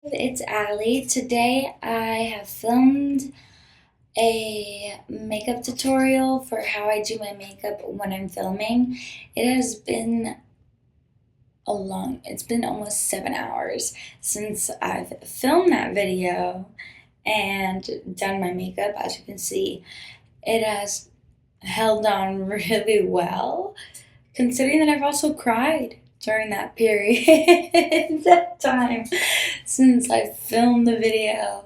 It's Allie. Today I have filmed a makeup tutorial for how I do my makeup when I'm filming. It's been almost 7 hours since I've filmed that video and done my makeup. As you can see, it has held on really well, considering that I've also cried during that period of time since I filmed the video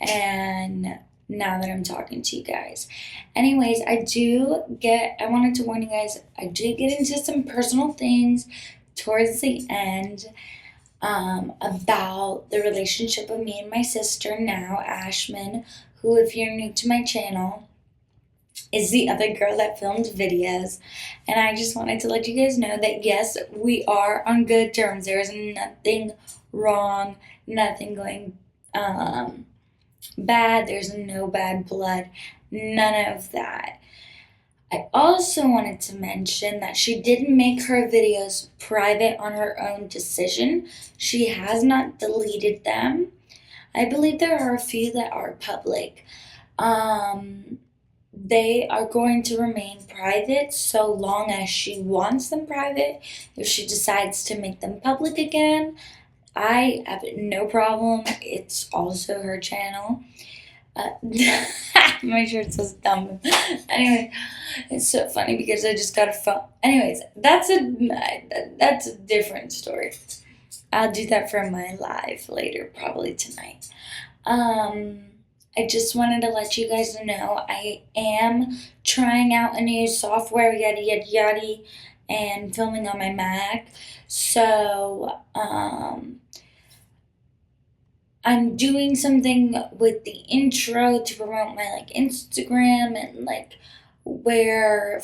and now that I'm talking to you guys. Anyways, I wanted to warn you guys, I do get into some personal things towards the end about the relationship of me and my sister now, Ashman, who, if you're new to my channel, is the other girl that filmed videos. And I just wanted to let you guys know that yes, we are on good terms. There is nothing wrong, nothing going bad. There's no bad blood, none of that. I also wanted to mention that she did make her videos private on her own decision. She has not deleted them. I believe there are a few that are public. They are going to remain private so long as she wants them private. If she decides to make them public again, I have no problem. It's also her channel. My shirt says dumb. Anyway, it's so funny because I just got a phone. Anyways, that's a different story. I'll do that for my live later, probably tonight. I just wanted to let you guys know I am trying out a new software, yada yada yada, and filming on my Mac. So, I'm doing something with the intro to promote my Instagram and where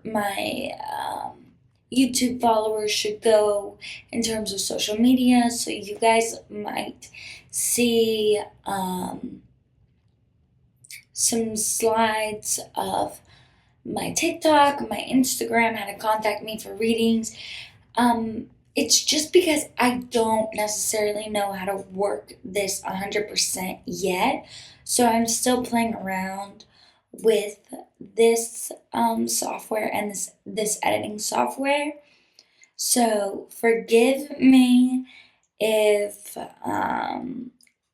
my YouTube followers should go in terms of social media. So you guys might see some slides of my TikTok, my Instagram, how to contact me for readings. It's just because I don't necessarily know how to work this 100% yet. So I'm still playing around with this software and this editing software. So forgive me if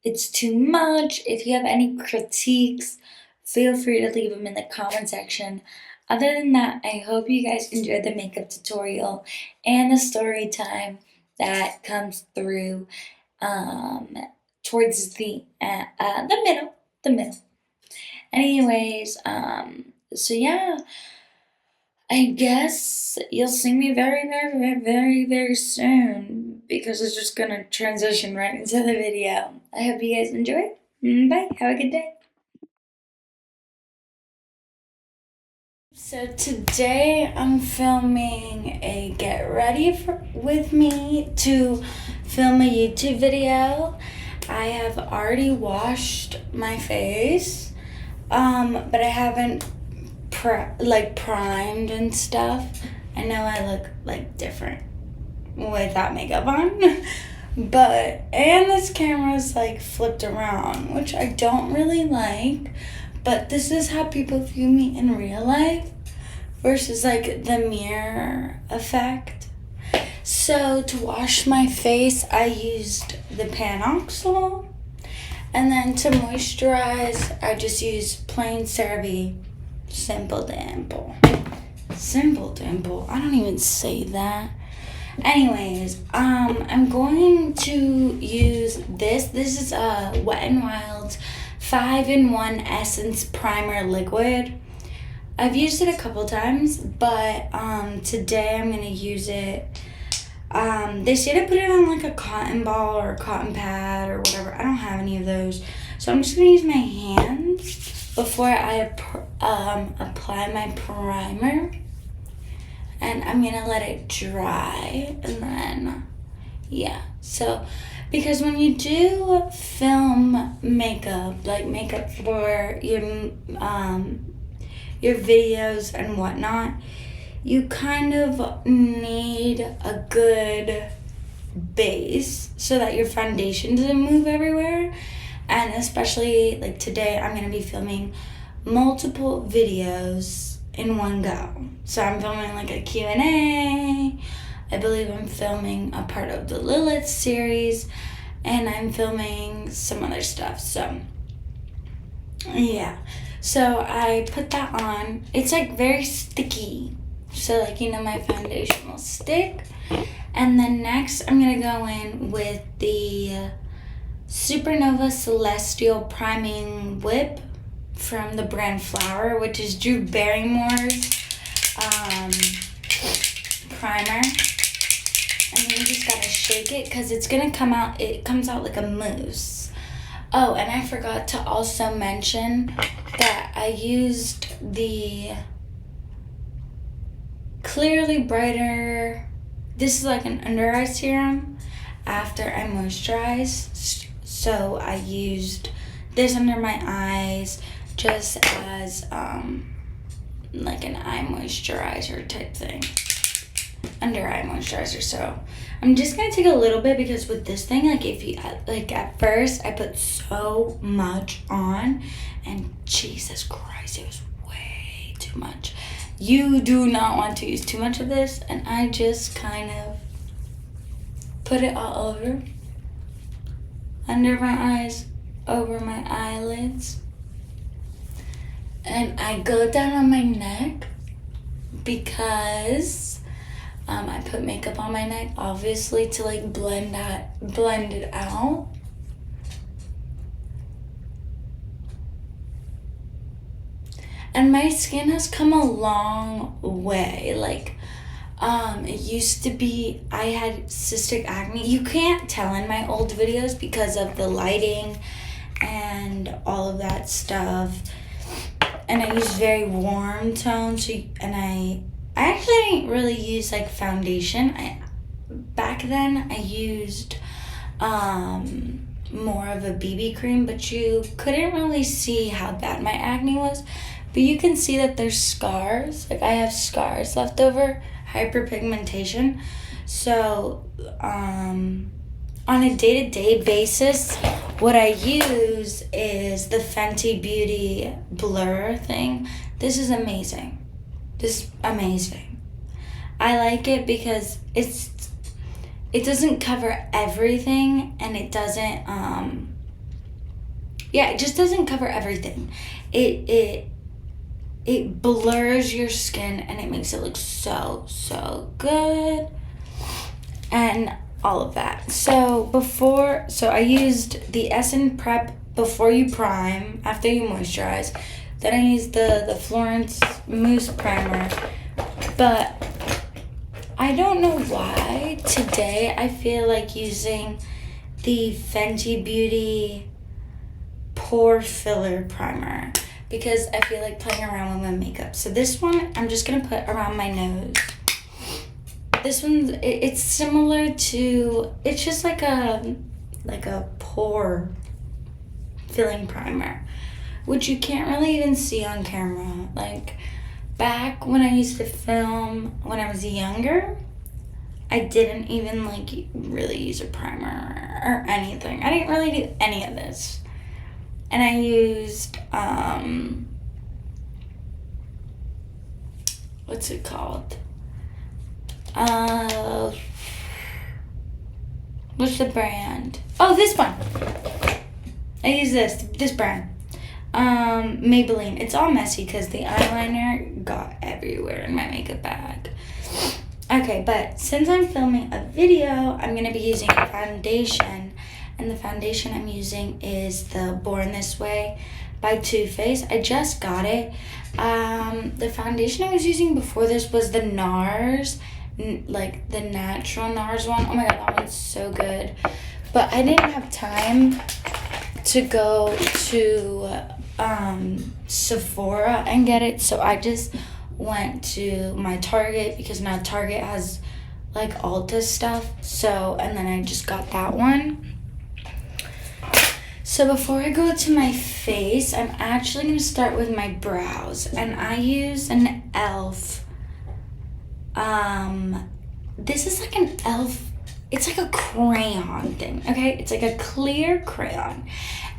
it's too much. If you have any critiques, feel free to leave them in the comment section. Other than that, I hope you guys enjoyed the makeup tutorial and the story time that comes through towards the middle. Anyways, so yeah, I guess you'll see me very, very, very, very, very soon because it's just gonna transition right into the video. I hope you guys enjoy. Bye. Have a good day. So today I'm filming a get ready with me to film a YouTube video. I have already washed my face, but I haven't primed and stuff. I know I look different without makeup on, and this camera's flipped around, which I don't really like. But this is how people view me in real life versus the mirror effect. So to wash my face, I used the Panoxyl. And then to moisturize, I just used plain CeraVe Simple Dimple. Simple Dimple. I don't even say that. Anyways, I'm going to use this. This is a Wet n Wild's 5-in-1 Essence Primer Liquid. I've used it a couple times, but today I'm going to use it. They say to put it on a cotton ball or a cotton pad or whatever. I don't have any of those. So I'm just going to use my hands before I apply my primer. And I'm going to let it dry. And then, yeah. So, because when you do film makeup, makeup for your videos and whatnot, you kind of need a good base so that your foundation doesn't move everywhere. And especially like today, I'm going to be filming multiple videos in one go. So I'm filming like a Q&A. I believe I'm filming a part of the Lilith series, and I'm filming some other stuff. So yeah, so I put that on. It's like very sticky, so like, you know, my foundation will stick. And then next I'm gonna go in with the Supernova Celestial Priming Whip from the brand Flower, which is Drew Barrymore's primer. And then you just gotta shake it because it's gonna come out, it comes out like a mousse. Oh, and I forgot to also mention that I used the Clearly Brighter, this is like an under eye serum after I moisturize. So I used this under my eyes just as like an eye moisturizer type thing. Under eye moisturizer. So I'm just gonna take a little bit because with this thing, like if you like at first I put so much on and Jesus Christ, it was way too much. You do not want to use too much of this, and I just kind of put it all over, under my eyes, over my eyelids, and I go down on my neck because I put makeup on my neck, obviously, to like blend it out. And my skin has come a long way. Like, it used to be, I had cystic acne. You can't tell in my old videos because of the lighting and all of that stuff. And I use very warm tones. And I actually didn't really use like foundation. Back then I used more of a BB cream, but you couldn't really see how bad my acne was. But you can see that there's scars. Like I have scars left over, hyperpigmentation. So on a day-to-day basis, what I use is the Fenty Beauty blur thing. This is amazing. This is amazing. I like it because it doesn't cover everything, and it doesn't it just doesn't cover everything. It blurs your skin and it makes it look so good and all of that. So I used the Essence Prep before you prime, after you moisturize. Then I used the Florence Mousse Primer. But I don't know why today I feel like using the Fenty Beauty Pore Filler Primer, because I feel like playing around with my makeup. So this one, I'm just gonna put around my nose. This one, it's similar to, it's just like a pore filling primer, which you can't really even see on camera. Like back when I used to film when I was younger, I didn't even like really use a primer or anything. I didn't really do any of this. And I used, what's it called? What's the brand? Oh, this one. I use this brand. Maybelline. It's all messy because the eyeliner got everywhere in my makeup bag. Okay, but since I'm filming a video, I'm going to be using a foundation. And the foundation I'm using is the Born This Way by Too Faced. I just got it. The foundation I was using before this was the NARS, like the natural NARS one. Oh my god, that one's so good. But I didn't have time to go to Sephora and get it, so I just went to my Target, because now Target has like Ulta stuff. So, and then I just got that one. So before I go to my face, I'm actually going to start with my brows. And I use an e.l.f. This is like an e.l.f. it's like a crayon thing, okay? It's like a clear crayon.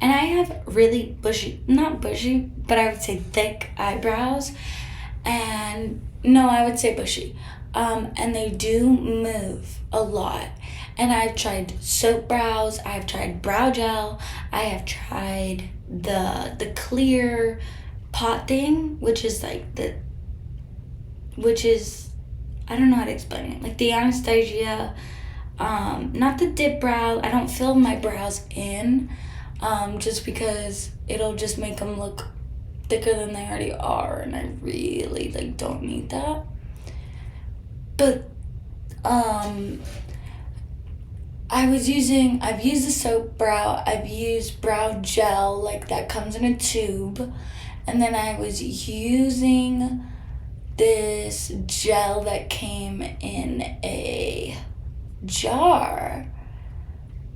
And I have really bushy, not bushy, but I would say thick eyebrows. And no, I would say bushy. And they do move a lot. And I've tried soap brows, I've tried brow gel, I have tried the clear pot thing, which is I don't know how to explain it. Like the Anastasia, not the dip brow. I don't fill my brows in, just because it'll just make them look thicker than they already are, and I really don't need that. But I've used the soap brow, I've used brow gel, like that comes in a tube, and then I was using this gel that came in a jar.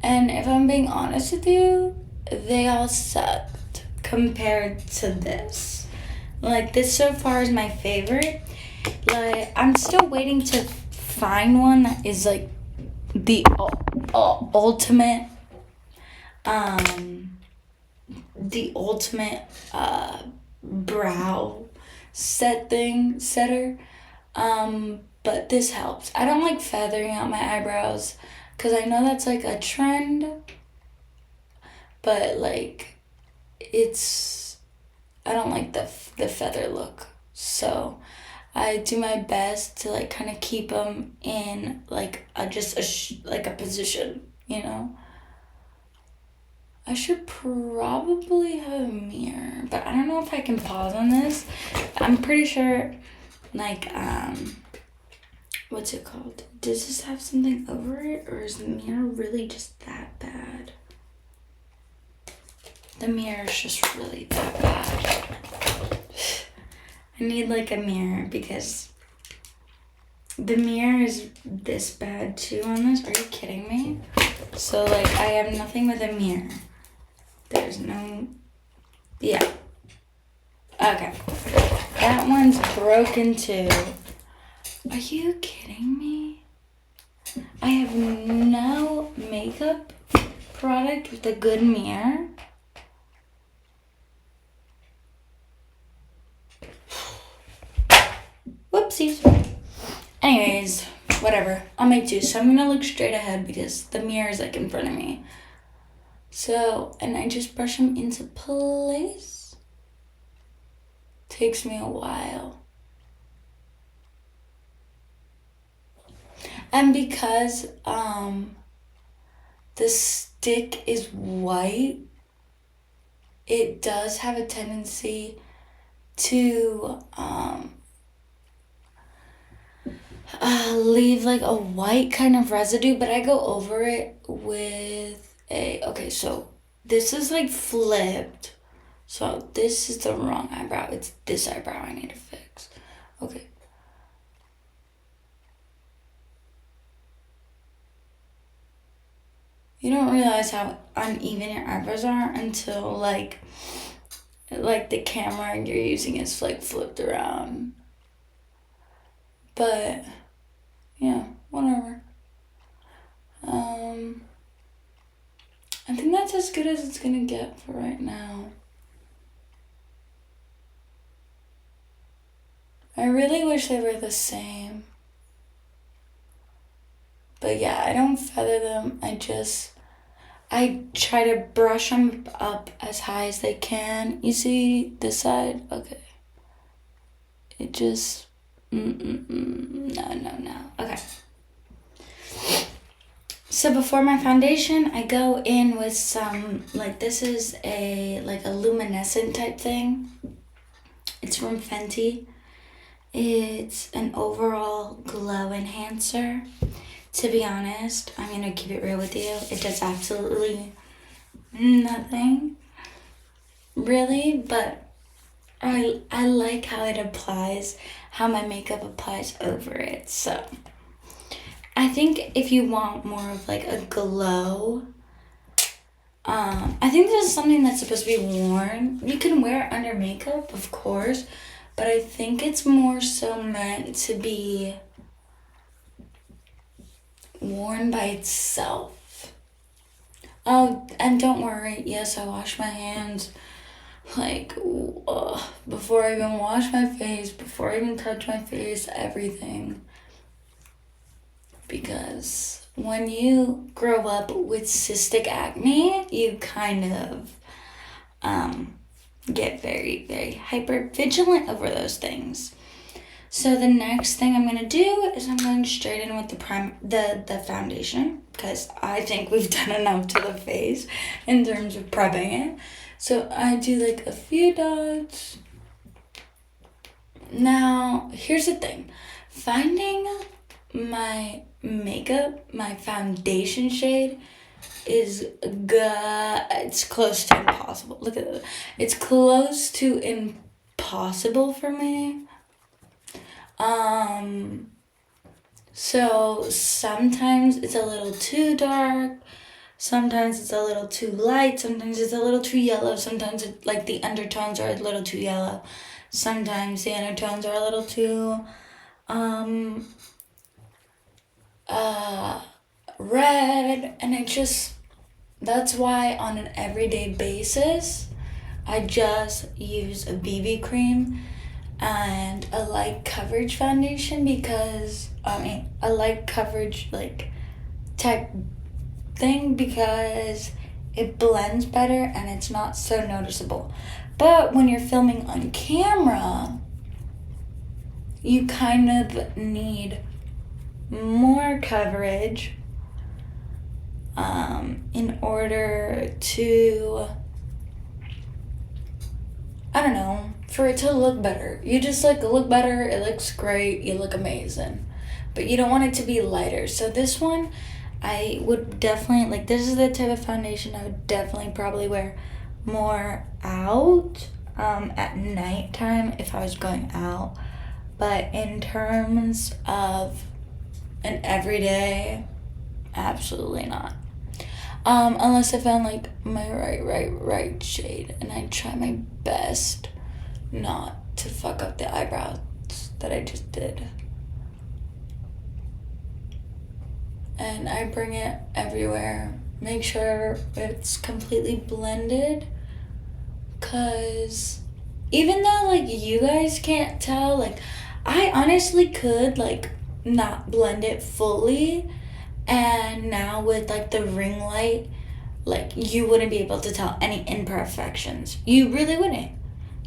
And if I'm being honest with you, they all sucked compared to this. Like, this so far is my favorite. Like, I'm still waiting to find one that is like the ultimate brow setter. But this helps. I don't like feathering out my eyebrows because I know that's like a trend, but like I don't like the feather look. So I do my best to like kind of keep them in like a position, you know. I should probably have a mirror, but I don't know if I can pause on this. I'm pretty sure, like, what's it called? Does this have something over it, or is the mirror really just that bad? The mirror is just really that bad. I need like a mirror because the mirror is this bad too on this. Are you kidding me? So like I have nothing with a mirror. There's no, yeah. Okay. That one's broken too. Are you kidding me? I have no makeup product with a good mirror. Whoopsies. Anyways, whatever. I'll make two. So I'm gonna look straight ahead because the mirror is like in front of me. So, and I just brush them into place. Takes me a while. And because the stick is white, it does have a tendency to leave like a white kind of residue, but I go over it with okay, so this is like flipped. So this is the wrong eyebrow. It's this eyebrow I need to fix. Okay. You don't realize how uneven your eyebrows are until like the camera you're using is like flipped around. But yeah, whatever. I think that's as good as it's gonna get for right now. I really wish they were the same. But yeah, I don't feather them. I try to brush them up as high as they can. You see this side? Okay. It just, no. Okay. So before my foundation, I go in with some, like this is a luminescent type thing. It's from Fenty. It's an overall glow enhancer. To be honest, I'm gonna keep it real with you. It does absolutely nothing, really, but I like how it applies, how my makeup applies over it. So I think if you want more of like a glow, I think this is something that's supposed to be worn. You can wear it under makeup, of course, but I think it's more so meant to be worn by itself. Oh, and don't worry, yes, I wash my hands like before I even wash my face, before I even touch my face, everything. Because when you grow up with cystic acne, you kind of get very, very hyper vigilant over those things. So the next thing I'm gonna do is I'm going straight in with the foundation, because I think we've done enough to the face in terms of prepping it. So I do like a few dots. Now, here's the thing. Finding my makeup, my foundation shade is it's close to impossible. Look at it. It's close to impossible for me. So sometimes it's a little too dark, sometimes it's a little too light, sometimes it's a little too yellow, sometimes it's like the undertones are a little too yellow, sometimes the undertones are a little too red, and that's why on an everyday basis I just use a BB cream and a light coverage foundation, because a light coverage like type thing, because it blends better and it's not so noticeable. But when you're filming on camera, you kind of need more coverage in order to, I don't know, for it to look better. You just like look better, it looks great, you look amazing. But you don't want it to be lighter. So this one, I would definitely, like, this is the type of foundation I would definitely probably wear more out at nighttime if I was going out. But in terms of an everyday, absolutely not. Unless I found like my right shade, and I try my best not to fuck up the eyebrows that I just did. And I bring it everywhere. Make sure it's completely blended, cause even though like you guys can't tell, like I honestly could like not blend it fully, and now with like the ring light, like you wouldn't be able to tell any imperfections. You really wouldn't.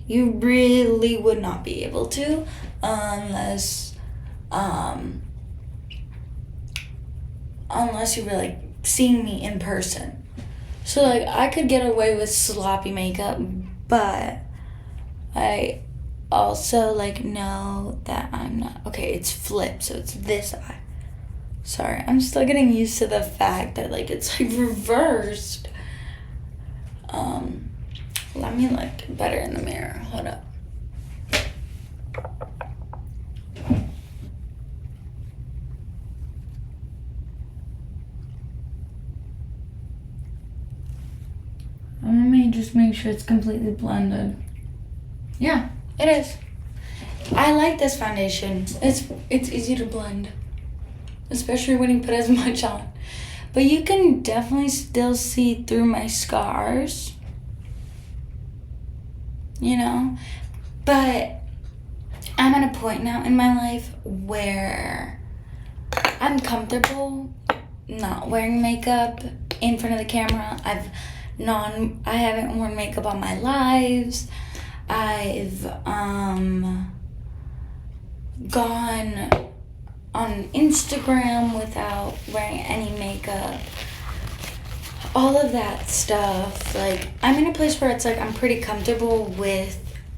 You really would not be able to, unless you were like seeing me in person. So like I could get away with sloppy makeup, but I also like know that I'm not, okay, it's flipped, so it's this eye. Sorry, I'm still getting used to the fact that like it's like reversed. Let me look better in the mirror. Hold up. Let me just make sure it's completely blended. Yeah, it is. I like this foundation. It's easy to blend, especially when you put as much on. But you can definitely still see through my scars, you know? But I'm at a point now in my life where I'm comfortable not wearing makeup in front of the camera. I haven't worn makeup on my lives. I've gone on Instagram without wearing any makeup. All of that stuff. Like, I'm in a place where it's like I'm pretty comfortable with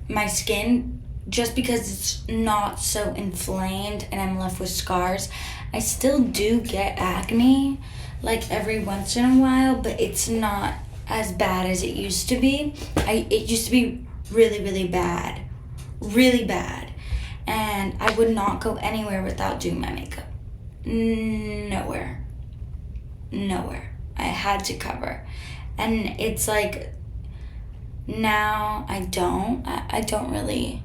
my skin, just because it's not so inflamed and I'm left with scars. I still do get acne like every once in a while, but it's not as bad as it used to be. It used to be really, really bad. Really bad. And I would not go anywhere without doing my makeup. Nowhere. I had to cover. And it's like, now I don't really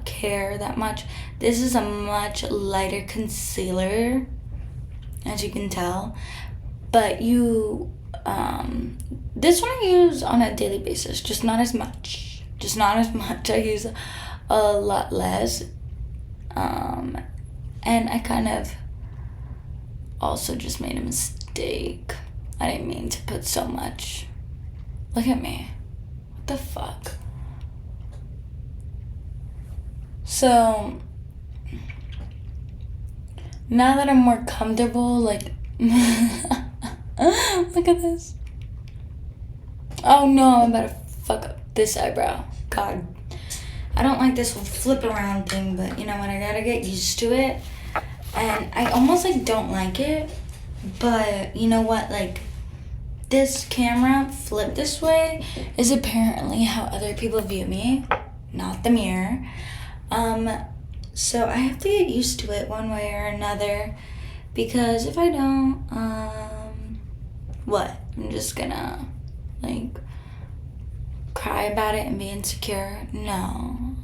care that much. This is a much lighter concealer as you can tell. But you, this one I use on a daily basis, just not as much. I use a lot less. And I kind of also just made a mistake. I didn't mean to put so much. Look at me. What the fuck? So, now that I'm more comfortable, like, look at this. Oh no, I'm about to fuck up this eyebrow. God. I don't like this whole flip around thing, but you know what? I gotta get used to it. And I almost like don't like it, but you know what? Like, this camera flipped this way is apparently how other people view me, not the mirror. So I have to get used to it one way or another, because if I don't, what? I'm just gonna, like, cry about it and be insecure? No,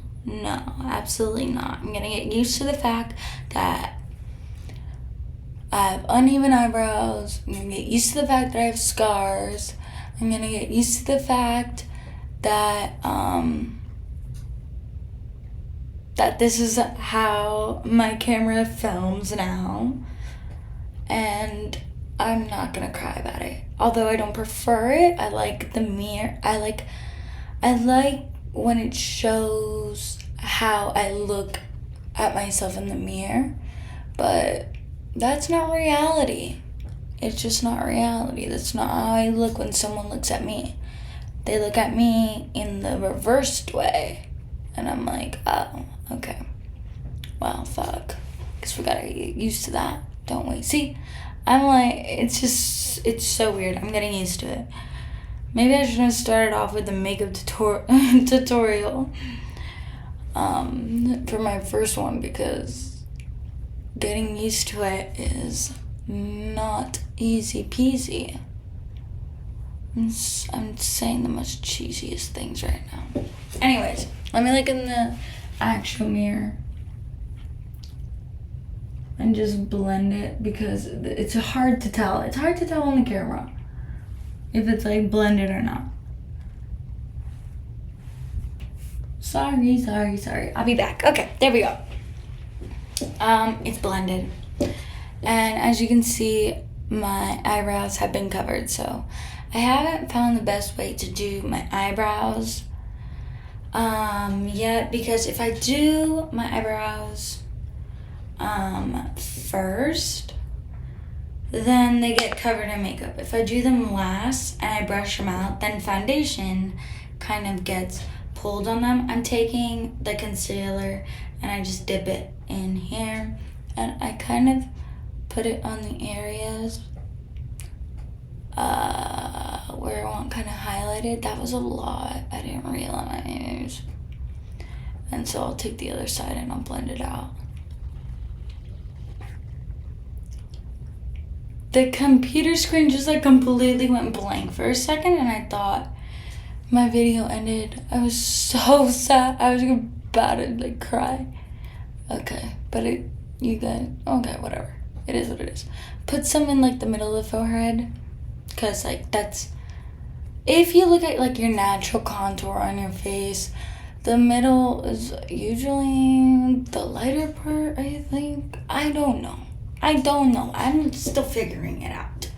absolutely not. I'm gonna get used to the fact that I have uneven eyebrows. I'm gonna get used to the fact that I have scars. I'm gonna get used to the fact that, that this is how my camera films now. And I'm not gonna cry about it. Although I don't prefer it, I like the mirror. I like when it shows how I look at myself in the mirror. But that's not reality. It's just not reality. That's not how I look when someone looks at me. They look at me in the reversed way. And I'm like, oh, okay. Well, fuck. Guess we gotta get used to that, don't we? See, I'm like, it's so weird. I'm getting used to it. Maybe I should have started off with a makeup tutorial for my first one, because getting used to it is not easy peasy. I'm saying the most cheesiest things right now. Anyways, let me look in the actual mirror and just blend it, because it's hard to tell. It's hard to tell on the camera if it's like blended or not. Sorry. I'll be back. Okay, there we go. It's blended. And as you can see, my eyebrows have been covered, so I haven't found the best way to do my eyebrows yet, because if I do my eyebrows first, then they get covered in makeup. If I do them last and I brush them out, then foundation kind of gets pulled on them. I'm taking the concealer and I just dip it in here, and I kind of put it on the areas where I want kind of highlighted. That was a lot. I didn't realize. And so I'll take the other side and I'll blend it out. The computer screen just like completely went blank for a second, and I thought my video ended. I was so sad. I was about to like cry. Okay, but you guys, okay, whatever. It is what it is. Put some in like the middle of the forehead, because like that's, if you look at like your natural contour on your face, the middle is usually the lighter part, I think. I don't know. I'm still figuring it out.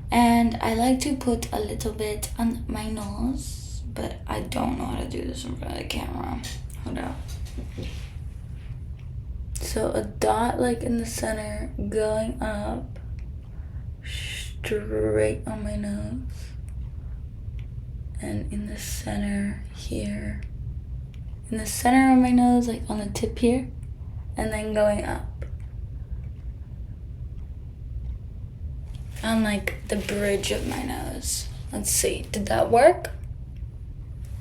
And I like to put a little bit on my nose, but I don't know how to do this in front of the camera. Hold on. So a dot like in the center, going up straight on my nose, and in the center here, in the center of my nose, like on the tip here, and then going up on like the bridge of my nose. Let's see, did that work?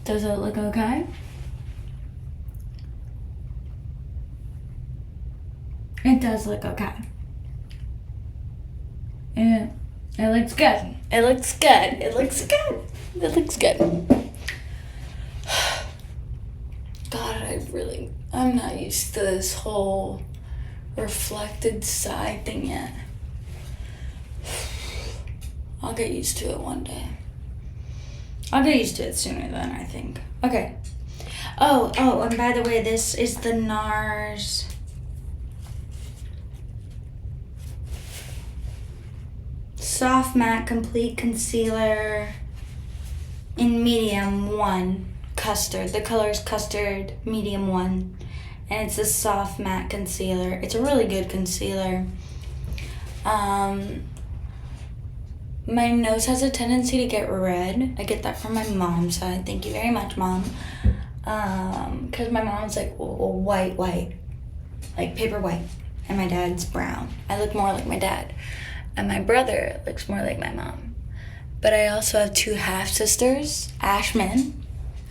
Does it look okay? It does look okay. Yeah, it looks good. It looks good. It looks good. It looks good. God, I'm not used to this whole reflected side thing yet. I'll get used to it one day. I'll get used to it sooner than I think. Okay. Oh, and by the way, this is the NARS Soft Matte Complete Concealer in medium 1 custard. The color is custard medium 1, and it's a soft matte concealer. It's a really good concealer. My nose has a tendency to get red. I get that from my mom's side. Thank you very much, Mom. Because my mom's like white, like paper white, and my dad's brown. I look more like my dad, and my brother looks more like my mom. But I also have 2 half-sisters, Ashmen,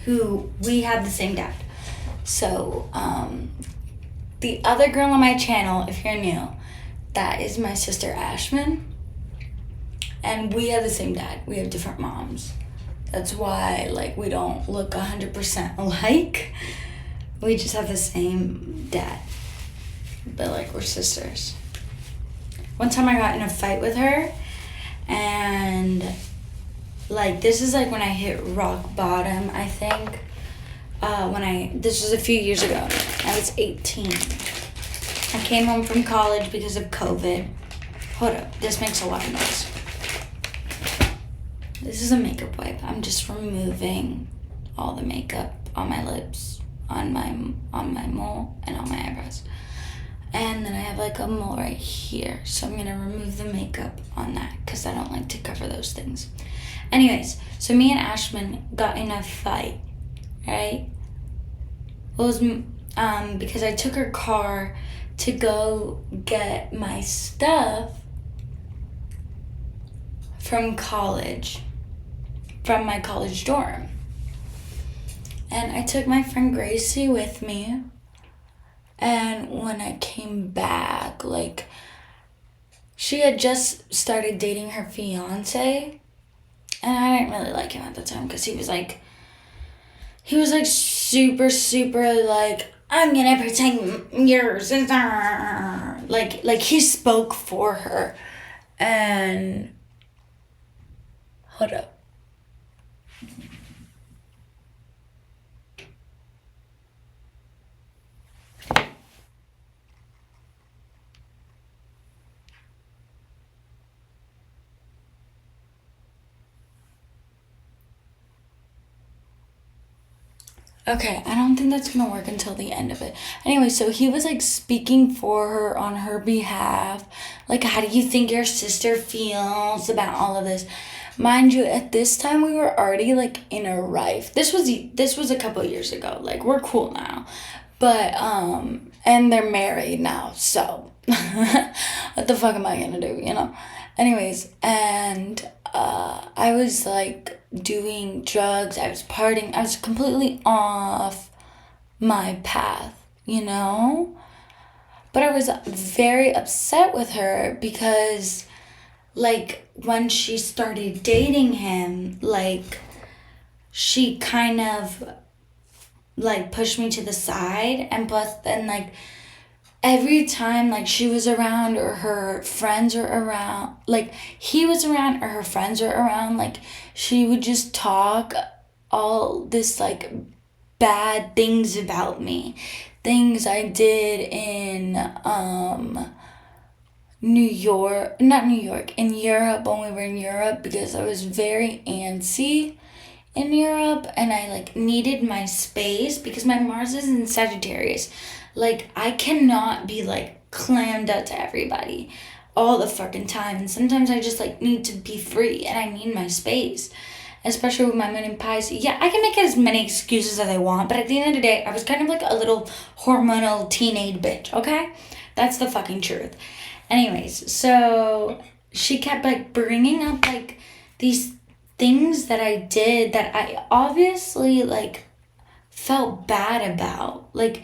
who we have the same dad. So, the other girl on my channel, if you're new, that is my sister Ashmen. And we have the same dad. We have different moms. That's why, like, we don't look 100% alike. We just have the same dad. But, like, we're sisters. One time I got in a fight with her, and, like, this is, like, when I hit rock bottom, I think. This was a few years ago. I was 18. I came home from college because of COVID. Hold up, this makes a lot of noise. This is a makeup wipe. I'm just removing all the makeup on my lips, on my mole, and on my eyebrows. And then I have like a mole right here. So I'm gonna remove the makeup on that because I don't like to cover those things. Anyways, so me and Ashmen got in a fight, right? It was because I took her car to go get my stuff from college, from my college dorm. And I took my friend Gracie with me. And when I came back, like, she had just started dating her fiance. And I didn't really like him at the time because he was like super, like, I'm gonna protect your sister. Like he spoke for her. And hold up. Okay, I don't think that's gonna work until the end of it. Anyway, so he was like speaking for her on her behalf. Like, how do you think your sister feels about all of this? Mind you, at this time we were already like in a rife. This was a couple years ago. Like, we're cool now. But and they're married now, so what the fuck am I gonna do, you know? Anyways, and I was like doing drugs, I was partying, I was completely off my path, you know? But I was very upset with her because, like, when she started dating him, like, she kind of, like, pushed me to the side, and plus then, like, every time, like, she was around or her friends were around, like, he was around or her friends were around, like, she would just talk all this, like, bad things about me. Things I did in, in Europe when we were in Europe, because I was very antsy in Europe, and I, like, needed my space because my Mars is in Sagittarius. Like, I cannot be, like, clammed up to everybody all the fucking time. And sometimes I just, like, need to be free, and I need my space. Especially with my moon in Pisces. Yeah, I can make as many excuses as I want, but at the end of the day, I was kind of like a little hormonal teenage bitch, okay? That's the fucking truth. Anyways, so she kept, like, bringing up, like, these things that I did that I obviously, like, felt bad about. Like,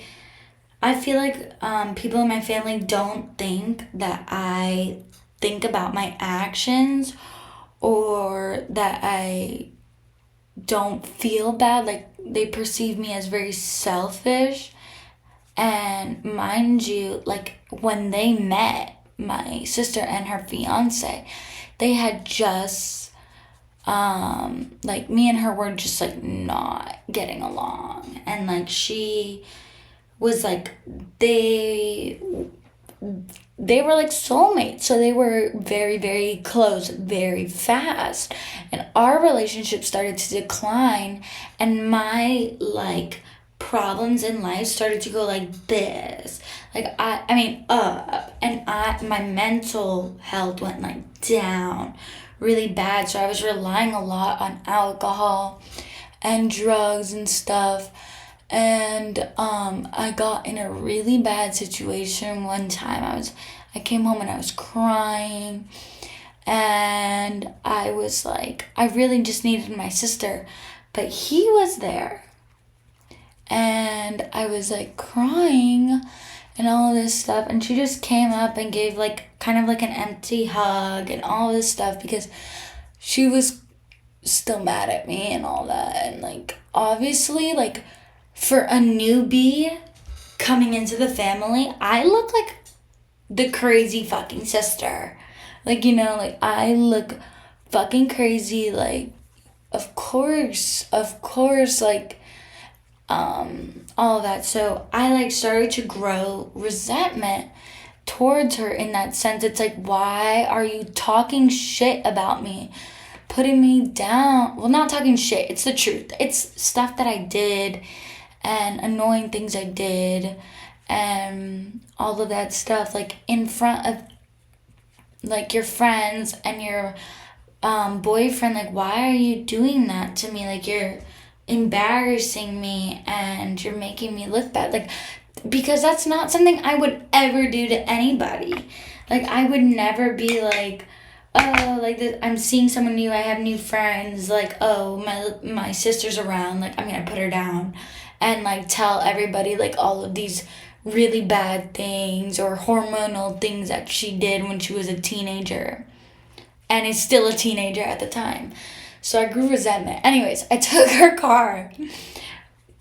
I feel like people in my family don't think that I think about my actions, or that I don't feel bad. Like, they perceive me as very selfish. And mind you, like, when they met my sister and her fiance, they had just, like, me and her were just, like, not getting along. And, like, she was, like, they were, like, soulmates. So they were very, very close, very fast. And our relationship started to decline. And my, like, problems in life started to go like this. Like, I mean, up. And my mental health went, like, down really bad. So I was relying a lot on alcohol and drugs and stuff. And I got in a really bad situation one time. I came home and I was crying, and I was like, I really just needed my sister, but he was there. And I was, like, crying and all this stuff, and she just came up and gave, like, kind of like an empty hug and all this stuff, because she was still mad at me and all that. And, like, obviously, like, for a newbie coming into the family, I look like the crazy fucking sister. Like, you know, like, I look fucking crazy. Like, of course, like, all of that. So I, like, started to grow resentment towards her in that sense. It's like, why are you talking shit about me? Putting me down. Well, not talking shit. It's the truth. It's stuff that I did and annoying things I did and all of that stuff, like, in front of, like, your friends and your boyfriend. Like, why are you doing that to me? Like, you're embarrassing me and you're making me look bad. Like, because that's not something I would ever do to anybody. Like, I would never be like, oh, like, this, I'm seeing someone new, I have new friends, like, oh, my sister's around, like, I'm gonna put her down and, like, tell everybody, like, all of these really bad things or hormonal things that she did when she was a teenager and is still a teenager at the time. So I grew resentment. Anyways, I took her car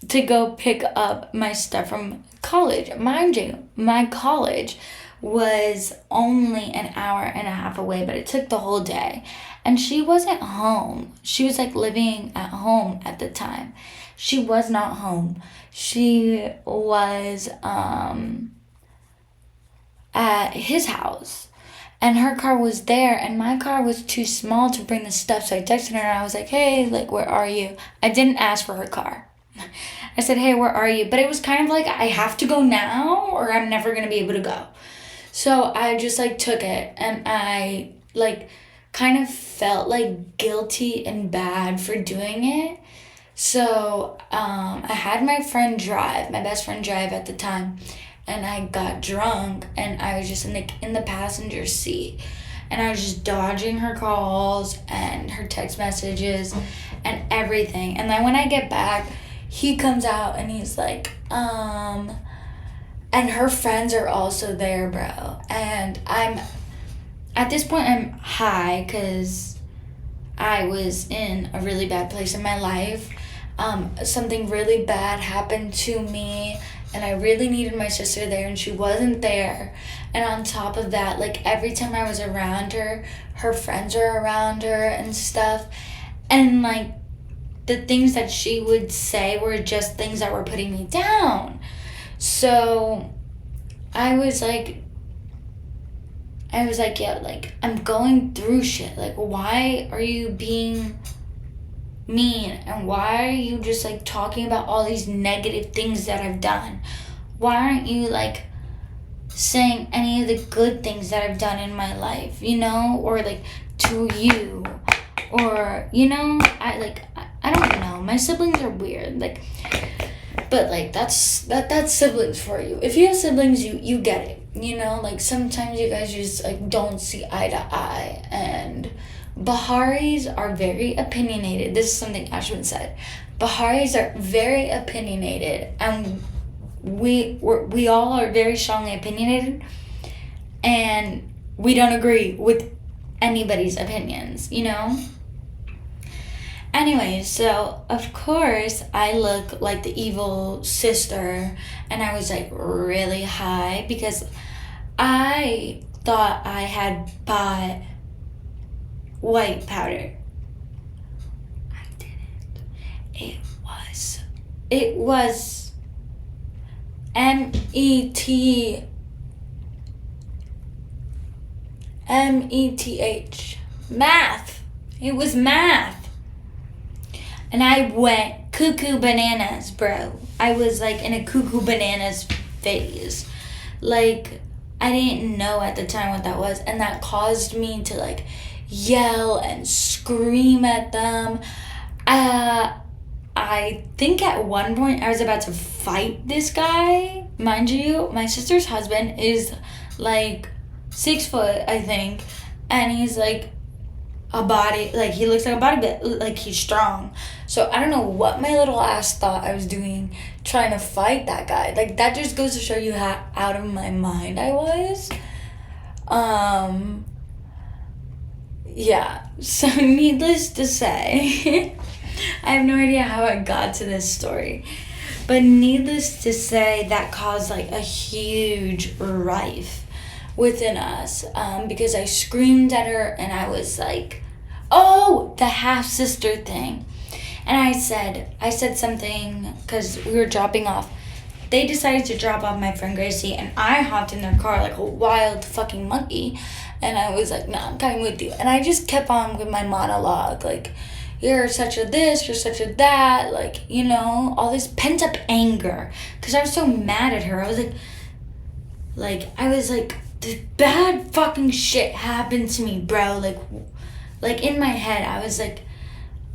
to go pick up my stuff from college. Mind you, my college was only an hour and a half away, but it took the whole day. And she wasn't home. She was, like, living at home at the time. She was not home. She was at his house. And her car was there, and my car was too small to bring the stuff. So I texted her, and I was like, hey, like, where are you? I didn't ask for her car. I said, hey, where are you? But it was kind of like, I have to go now, or I'm never going to be able to go. So I just, like, took it, and I, like, kind of felt, like, guilty and bad for doing it. So I had my friend drive, my best friend drive at the time, and I got drunk, and I was just in the passenger seat, and I was just dodging her calls and her text messages and everything. And then when I get back, he comes out and he's like, and her friends are also there, bro. And at this point, I'm high because I was in a really bad place in my life. Something really bad happened to me, and I really needed my sister there, and she wasn't there. And on top of that, like, every time I was around her, her friends were around her and stuff. And, like, the things that she would say were just things that were putting me down. So I was like, yeah, like, I'm going through shit. Like, why are you being mean? And why are you just, like, talking about all these negative things that I've done? Why aren't you, like, saying any of the good things that I've done in my life, you know? Or, like, to you. Or, you know, I don't know. My siblings are weird. Like, but, like, that's siblings for you. If you have siblings, you get it. You know, like, sometimes you guys just, like, don't see eye to eye. And Baharis are very opinionated. This is something Ashwin said. Baharis are very opinionated, and we all are very strongly opinionated, and we don't agree with anybody's opinions, you know? Anyways, so of course I look like the evil sister, and I was, like, really high because I thought I had bought white powder. I didn't. It was METH. Math. It was math. And I went cuckoo bananas, bro. I was like in a cuckoo bananas phase. Like, I didn't know at the time what that was. And that caused me to like yell and scream at them. I think at one point I was about to fight this guy. Mind you, my sister's husband is like 6 foot, I think. And he's like a body, like he looks like a body, but like he's strong. So I don't know what my little ass thought I was doing trying to fight that guy. Like, that just goes to show you how out of my mind I was. Yeah, so needless to say, I have no idea how I got to this story, but needless to say, that caused like a huge rife within us, because I screamed at her and I was like, oh, the half-sister thing. And I said something, because we were dropping off. They decided to drop off my friend Gracie, and I hopped in their car like a wild fucking monkey. And I was like, no, I'm coming with you. And I just kept on with my monologue, like, you're such a this, you're such a that, like, you know, all this pent-up anger. Because I was so mad at her. I was like, this bad fucking shit happened to me, bro. Like in my head, I was like,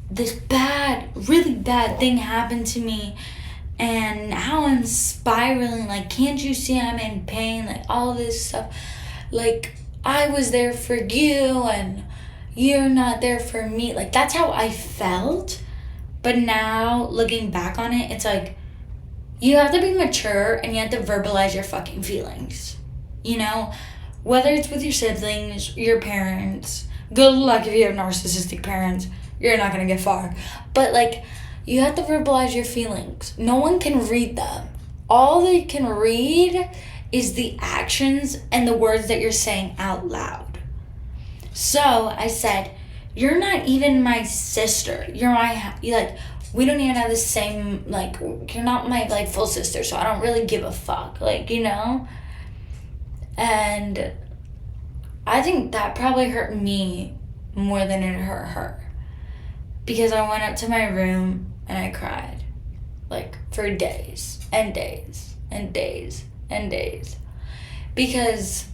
this bad, really bad thing happened to me. And now I'm spiraling. Like, can't you see I'm in pain? Like, all this stuff. Like, I was there for you and you're not there for me. Like, that's how I felt. But now, looking back on it, it's like, you have to be mature and you have to verbalize your fucking feelings. You know? Whether it's with your siblings, your parents. Good luck if you have narcissistic parents. You're not going to get far. But, like, you have to verbalize your feelings. No one can read them. All they can read is the actions and the words that you're saying out loud. So I said, you're not even my sister. You're my, we don't even have the same, like, you're not my, like, full sister, so I don't really give a fuck, like, you know? And I think that probably hurt me more than it hurt her. Because I went up to my room and I cried, like, for days and days and days and days. Because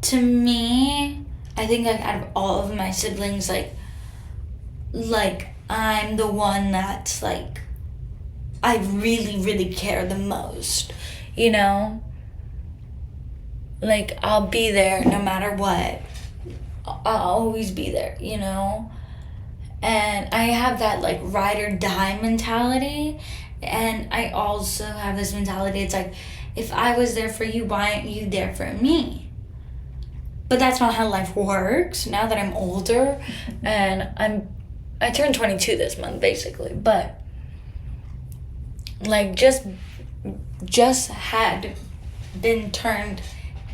to me, I think, like, out of all of my siblings, like I'm the one that's, like, I really, really care the most, you know? Like, I'll be there no matter what. I'll always be there, you know? And I have that, like, ride or die mentality. And I also have this mentality, it's like, if I was there for you, why aren't you there for me? But that's not how life works now that I'm older. And I turned 22 this month, basically. But, like, just had been turned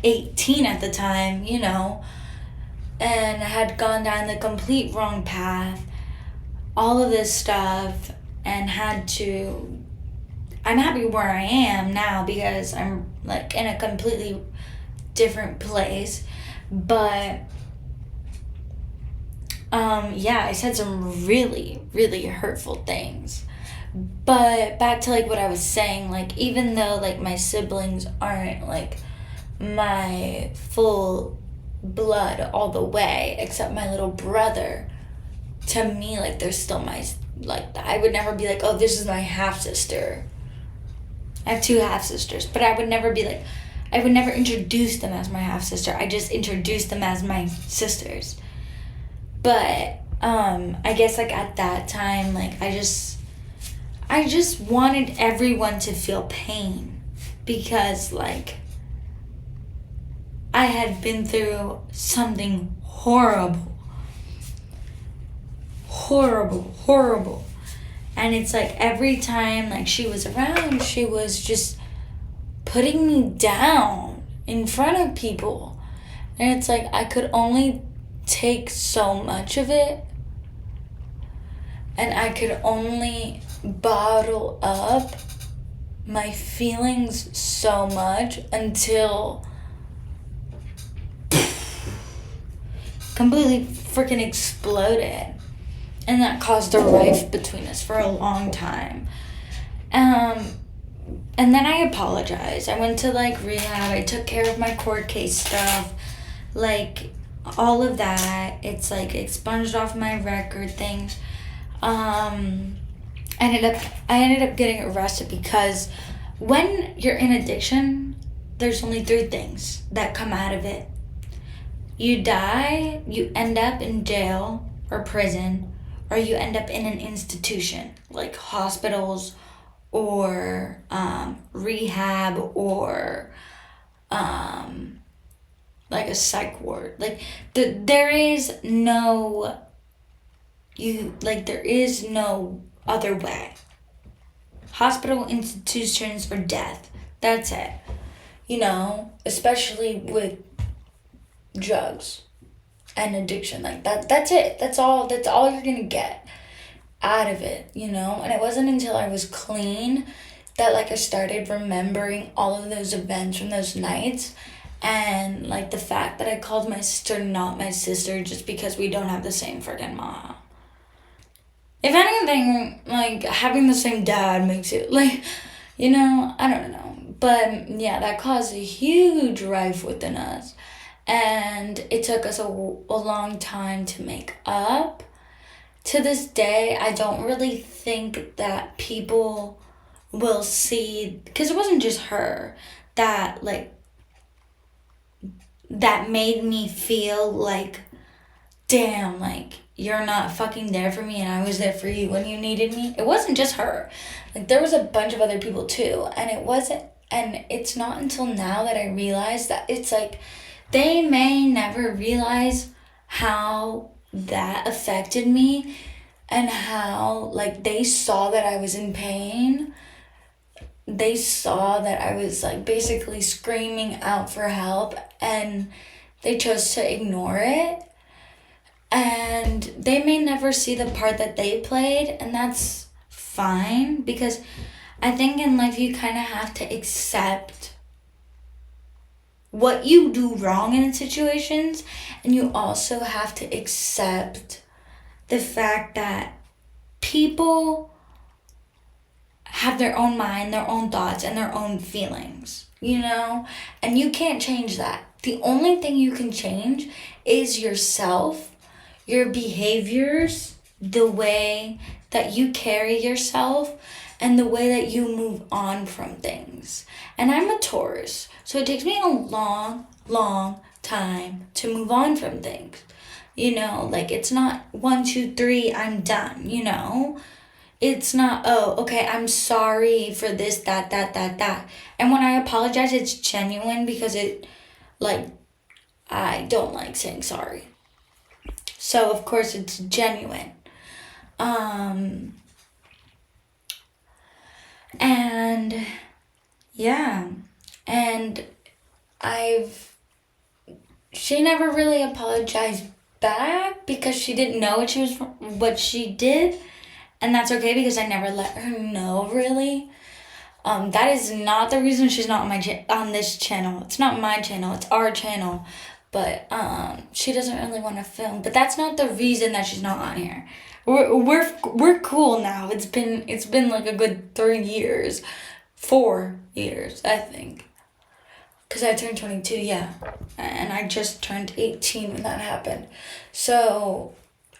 18 at the time, you know, and had gone down the complete wrong path, all of this stuff, and I'm happy where I am now because I'm, like, in a completely different place. But yeah, I said some really, really hurtful things. But back to, like, what I was saying, like, even though, like, my siblings aren't, like, my full blood all the way, except my little brother, to me, like, they're still my, like, I would never be like, oh, this is my half-sister. I have 2 half-sisters, but I would never be like, I would never introduce them as my half-sister. I just introduced them as my sisters. But I guess, like, at that time, like, I just wanted everyone to feel pain because, like, I had been through something horrible. And it's like every time, like, she was around, she was just putting me down in front of people. And it's like I could only take so much of it, and I could only bottle up my feelings so much until completely freaking exploded. And that caused a rift between us for a long time. And then I apologized. I went to like rehab. I took care of my court case stuff. Like all of that. It's like expunged off my record things. I ended up getting arrested because when you're in addiction, there's only 3 things that come out of it. You die, you end up in jail or prison, or you end up in an institution like hospitals or rehab or like a psych ward. Like there is no other way. Hospital, institutions, or death. That's it. Especially with drugs and addiction. Like that's it. That's all you're gonna get out of it, And it wasn't until I was clean that like I started remembering all of those events from those nights, and like the fact that I called my sister not my sister just because we don't have the same freaking mom. If anything, like, having the same dad makes it, like, I don't know. But, yeah, that caused a huge rift within us. And it took us a long time to make up. To this day, I don't really think that people will see, because it wasn't just her that, like, that made me feel like, damn, like, you're not fucking there for me and I was there for you when you needed me. It wasn't just her. Like, there was a bunch of other people too. And it's not until now that I realize that it's like, they may never realize how that affected me and how, like, they saw that I was in pain. They saw that I was, like, basically screaming out for help, and they chose to ignore it. And they may never see the part that they played, and that's fine, because I think in life you kind of have to accept what you do wrong in situations, and you also have to accept the fact that people have their own mind, their own thoughts, and their own feelings, And you can't change that. The only thing you can change is yourself, your behaviors, the way that you carry yourself, and the way that you move on from things. And I'm a Taurus, so it takes me a long, long time to move on from things. Like, it's not 1, 2, 3, I'm done, It's not, oh, okay, I'm sorry for this, that. And when I apologize, it's genuine, because I don't like saying sorry. So, of course, it's genuine. And, yeah. And she never really apologized back because she didn't know what she did. And that's okay, because I never let her know, really. That is not the reason she's not on this channel. It's not my channel, it's our channel. But she doesn't really want to film. But that's not the reason that she's not on here. We're cool now. It's been like a good 4 years, I think. Because I turned 22, yeah. And I just turned 18 when that happened. So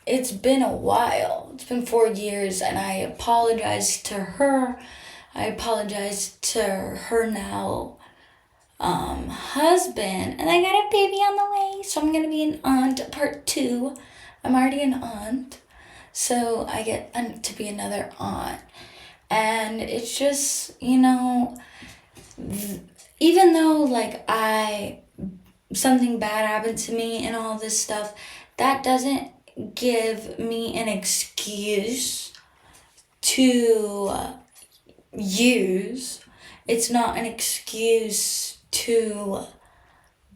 it's been a while. It's been 4 years, and I apologized to her. I apologized to her now husband, and I got a baby on the way, so I'm gonna be an aunt part 2. I'm already an aunt, so I get to be another aunt. And it's just, even though like something bad happened to me and all this stuff, that doesn't give me an excuse to use. It's not an excuse to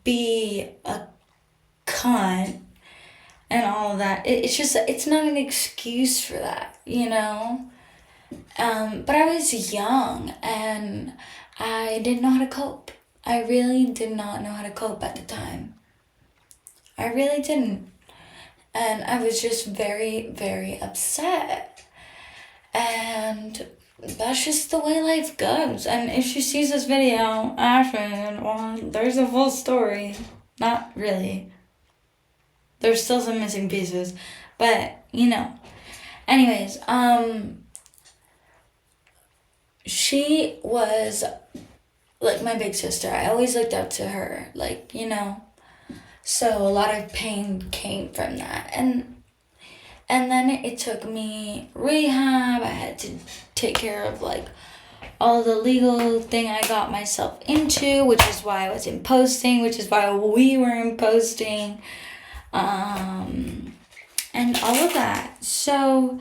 be a cunt. and all of that. It's just, it's not an excuse for that, you know? But I was young and I didn't know how to cope. I really did not know how to cope at the time. I really didn't. And I was just very, very upset. And that's just the way life goes. And if she sees this video, Ashton, well, there's a full story. Not really. There's still some missing pieces. But, you know. Anyways, she was like my big sister. I always looked up to her, like, you know. So a lot of pain came from that. And then it took me rehab. I had to take care of like all the legal thing I got myself into, which is why I was in posting, which is why we were in posting, and all of that. So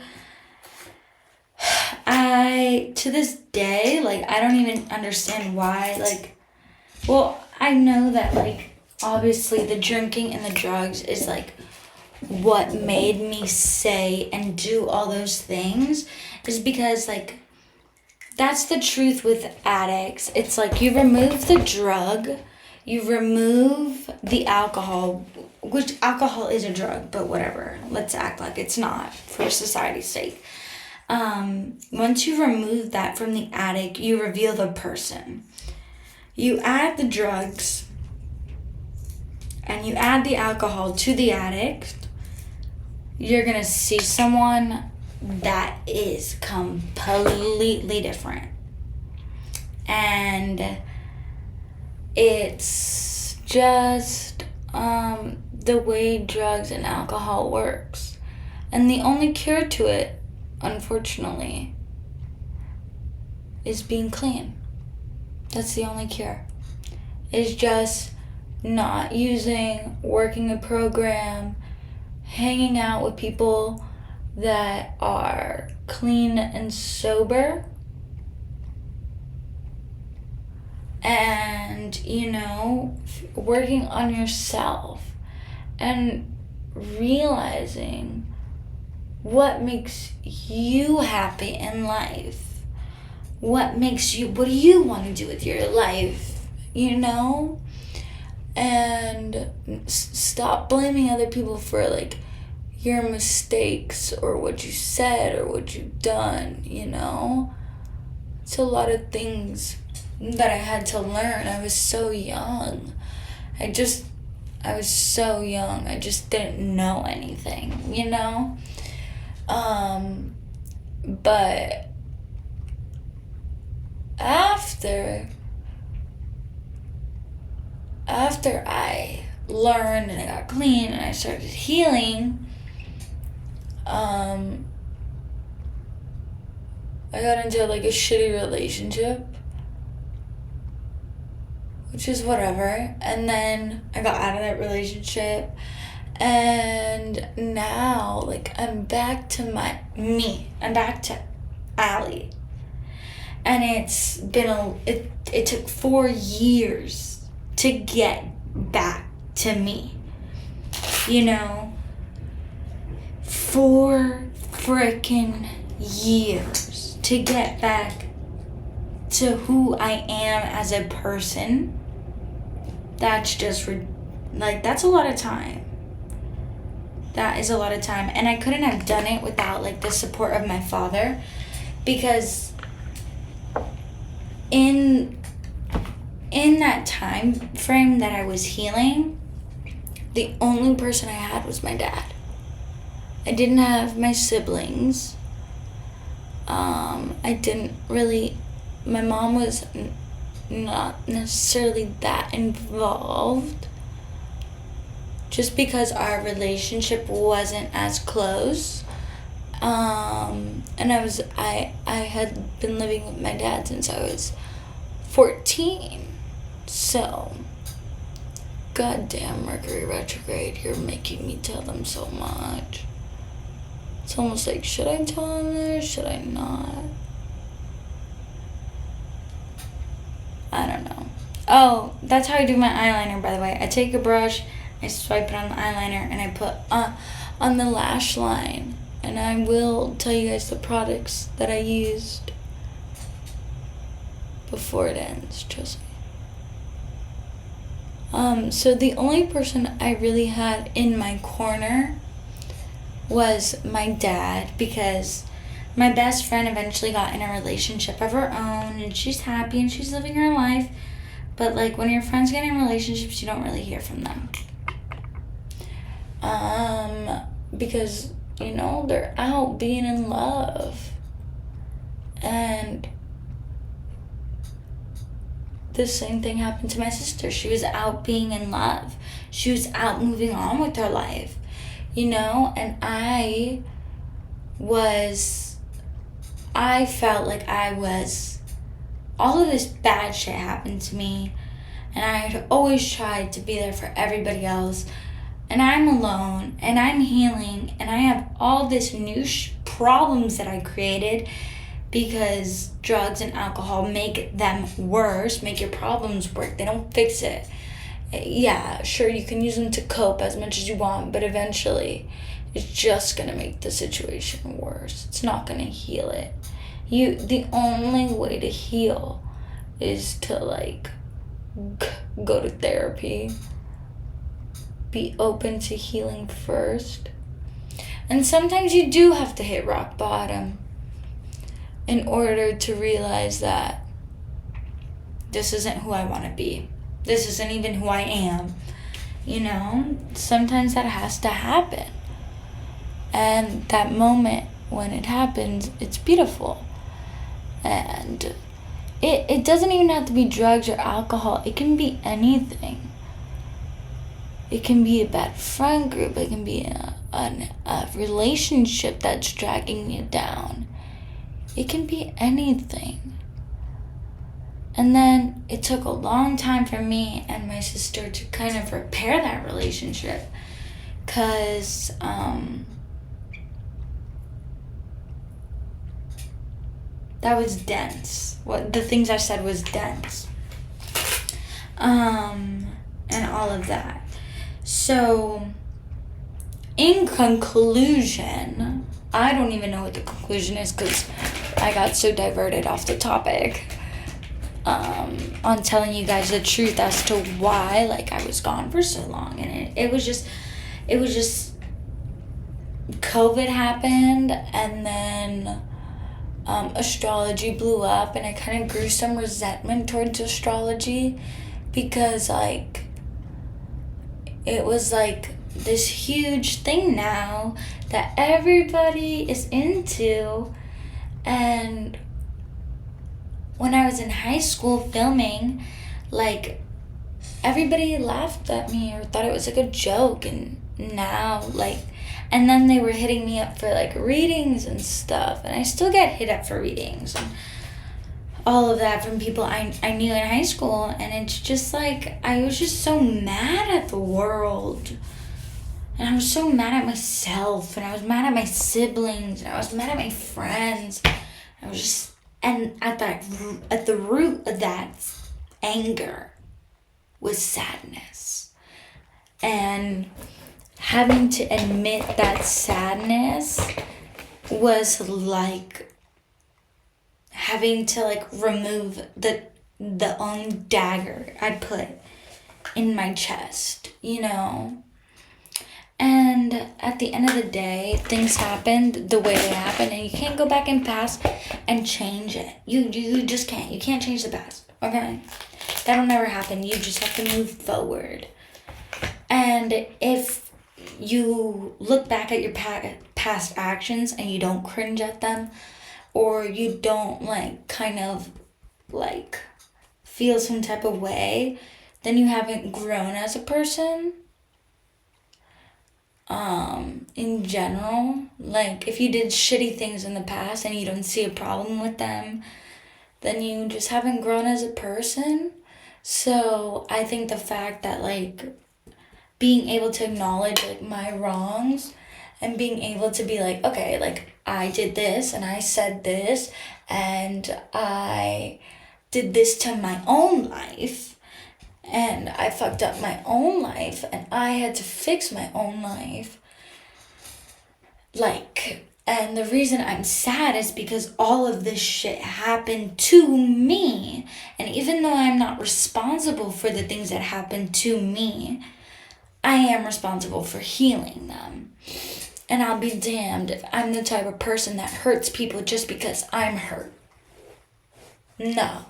to this day, like, I don't even understand why, like, well, I know that, like, obviously the drinking and the drugs is, like, what made me say and do all those things, is because, like, that's the truth with addicts. It's like you remove the drug, you remove the alcohol, which alcohol is a drug, but whatever. Let's act like it's not for society's sake. Once you remove that from the addict, you reveal the person. You add the drugs and you add the alcohol to the addict, you're gonna see someone that is completely different. And it's just the way drugs and alcohol works. And the only cure to it, unfortunately, is being clean. That's the only cure. It's just not using, working a program, hanging out with people that are clean and sober, and, you know, working on yourself and realizing what makes you happy in life. What do you want to do with your life, you know? And stop blaming other people for, like, your mistakes or what you said or what you've done, you know? It's a lot of things that I had to learn. I was so young. I was so young. I just didn't know anything, you know? But after I learned and I got clean and I started healing, I got into like a shitty relationship, which is whatever. And then I got out of that relationship, and now, like, I'm back to me. I'm back to Allie. And it's been it took 4 years to get back to me. You know? 4 frickin' years to get back to who I am as a person. That's just, that's a lot of time. That is a lot of time. And I couldn't have done it without, like, the support of my father. Because in that time frame that I was healing, the only person I had was my dad. I didn't have my siblings. My mom was not necessarily that involved, just because our relationship wasn't as close. And I had been living with my dad since I was 14. So, goddamn Mercury retrograde, you're making me tell them so much. It's almost like, should I tell them this? Should I not? I don't know. Oh, that's how I do my eyeliner, by the way. I take a brush I swipe it on the eyeliner, and I put on the lash line. And I will tell you guys the products that I used before it ends, trust me. So the only person I really had in my corner was my dad, because my best friend eventually got in a relationship of her own, and she's happy and she's living her life. But like, when your friends get in relationships, you don't really hear from them. Because, you know, they're out being in love. And the same thing happened to my sister. She was out being in love. She was out moving on with her life, you know? And I felt like all of this bad shit happened to me, and I had always tried to be there for everybody else, and I'm alone, and I'm healing, and I have all this new problems that I created because drugs and alcohol make them worse, make your problems worse. They don't fix it. Yeah, sure, you can use them to cope as much as you want, but eventually it's just gonna make the situation worse. It's not gonna heal it. The only way to heal is to like go to therapy. Be open to healing first. And sometimes you do have to hit rock bottom in order to realize that this isn't who I want to be. This isn't even who I am. You know, sometimes that has to happen. And that moment when it happens, it's beautiful. And it doesn't even have to be drugs or alcohol. It can be anything. It can be a bad friend group. It can be a relationship that's dragging you down. It can be anything. And then it took a long time for me and my sister to kind of repair that relationship. Because, that was dense. The things I said was dense. And all of that. So, in conclusion, I don't even know what the conclusion is because I got so diverted off the topic. On telling you guys the truth as to why, like, I was gone for so long. And it was just COVID happened, and then astrology blew up, and I kind of grew some resentment towards astrology because, like, it was like this huge thing now that everybody is into. And when I was in high school filming, like, everybody laughed at me or thought it was like a joke. And now, like, and then they were hitting me up for like readings and stuff, and I still get hit up for readings and all of that from people I knew in high school. And it's just like, I was just so mad at the world, and I was so mad at myself, and I was mad at my siblings, and I was mad at my friends. I was just, and at the root of that anger was sadness. And having to admit that sadness was like having to like remove the own dagger I put in my chest, you know? And at the end of the day, things happened the way they happened, and you can't go back in the past and change it. You just can't. You can't change the past, okay? That'll never happen. You just have to move forward. And if you look back at your past actions and you don't cringe at them, or you don't like kind of like feel some type of way, then you haven't grown as a person. In general, like, if you did shitty things in the past and you don't see a problem with them, then you just haven't grown as a person. So I think the fact that, like, being able to acknowledge, like, my wrongs and being able to be like, okay, like, I did this and I said this and I did this to my own life, and I fucked up my own life, and I had to fix my own life. And the reason I'm sad is because all of this shit happened to me. And even though I'm not responsible for the things that happened to me, I am responsible for healing them. And I'll be damned if I'm the type of person that hurts people just because I'm hurt. No,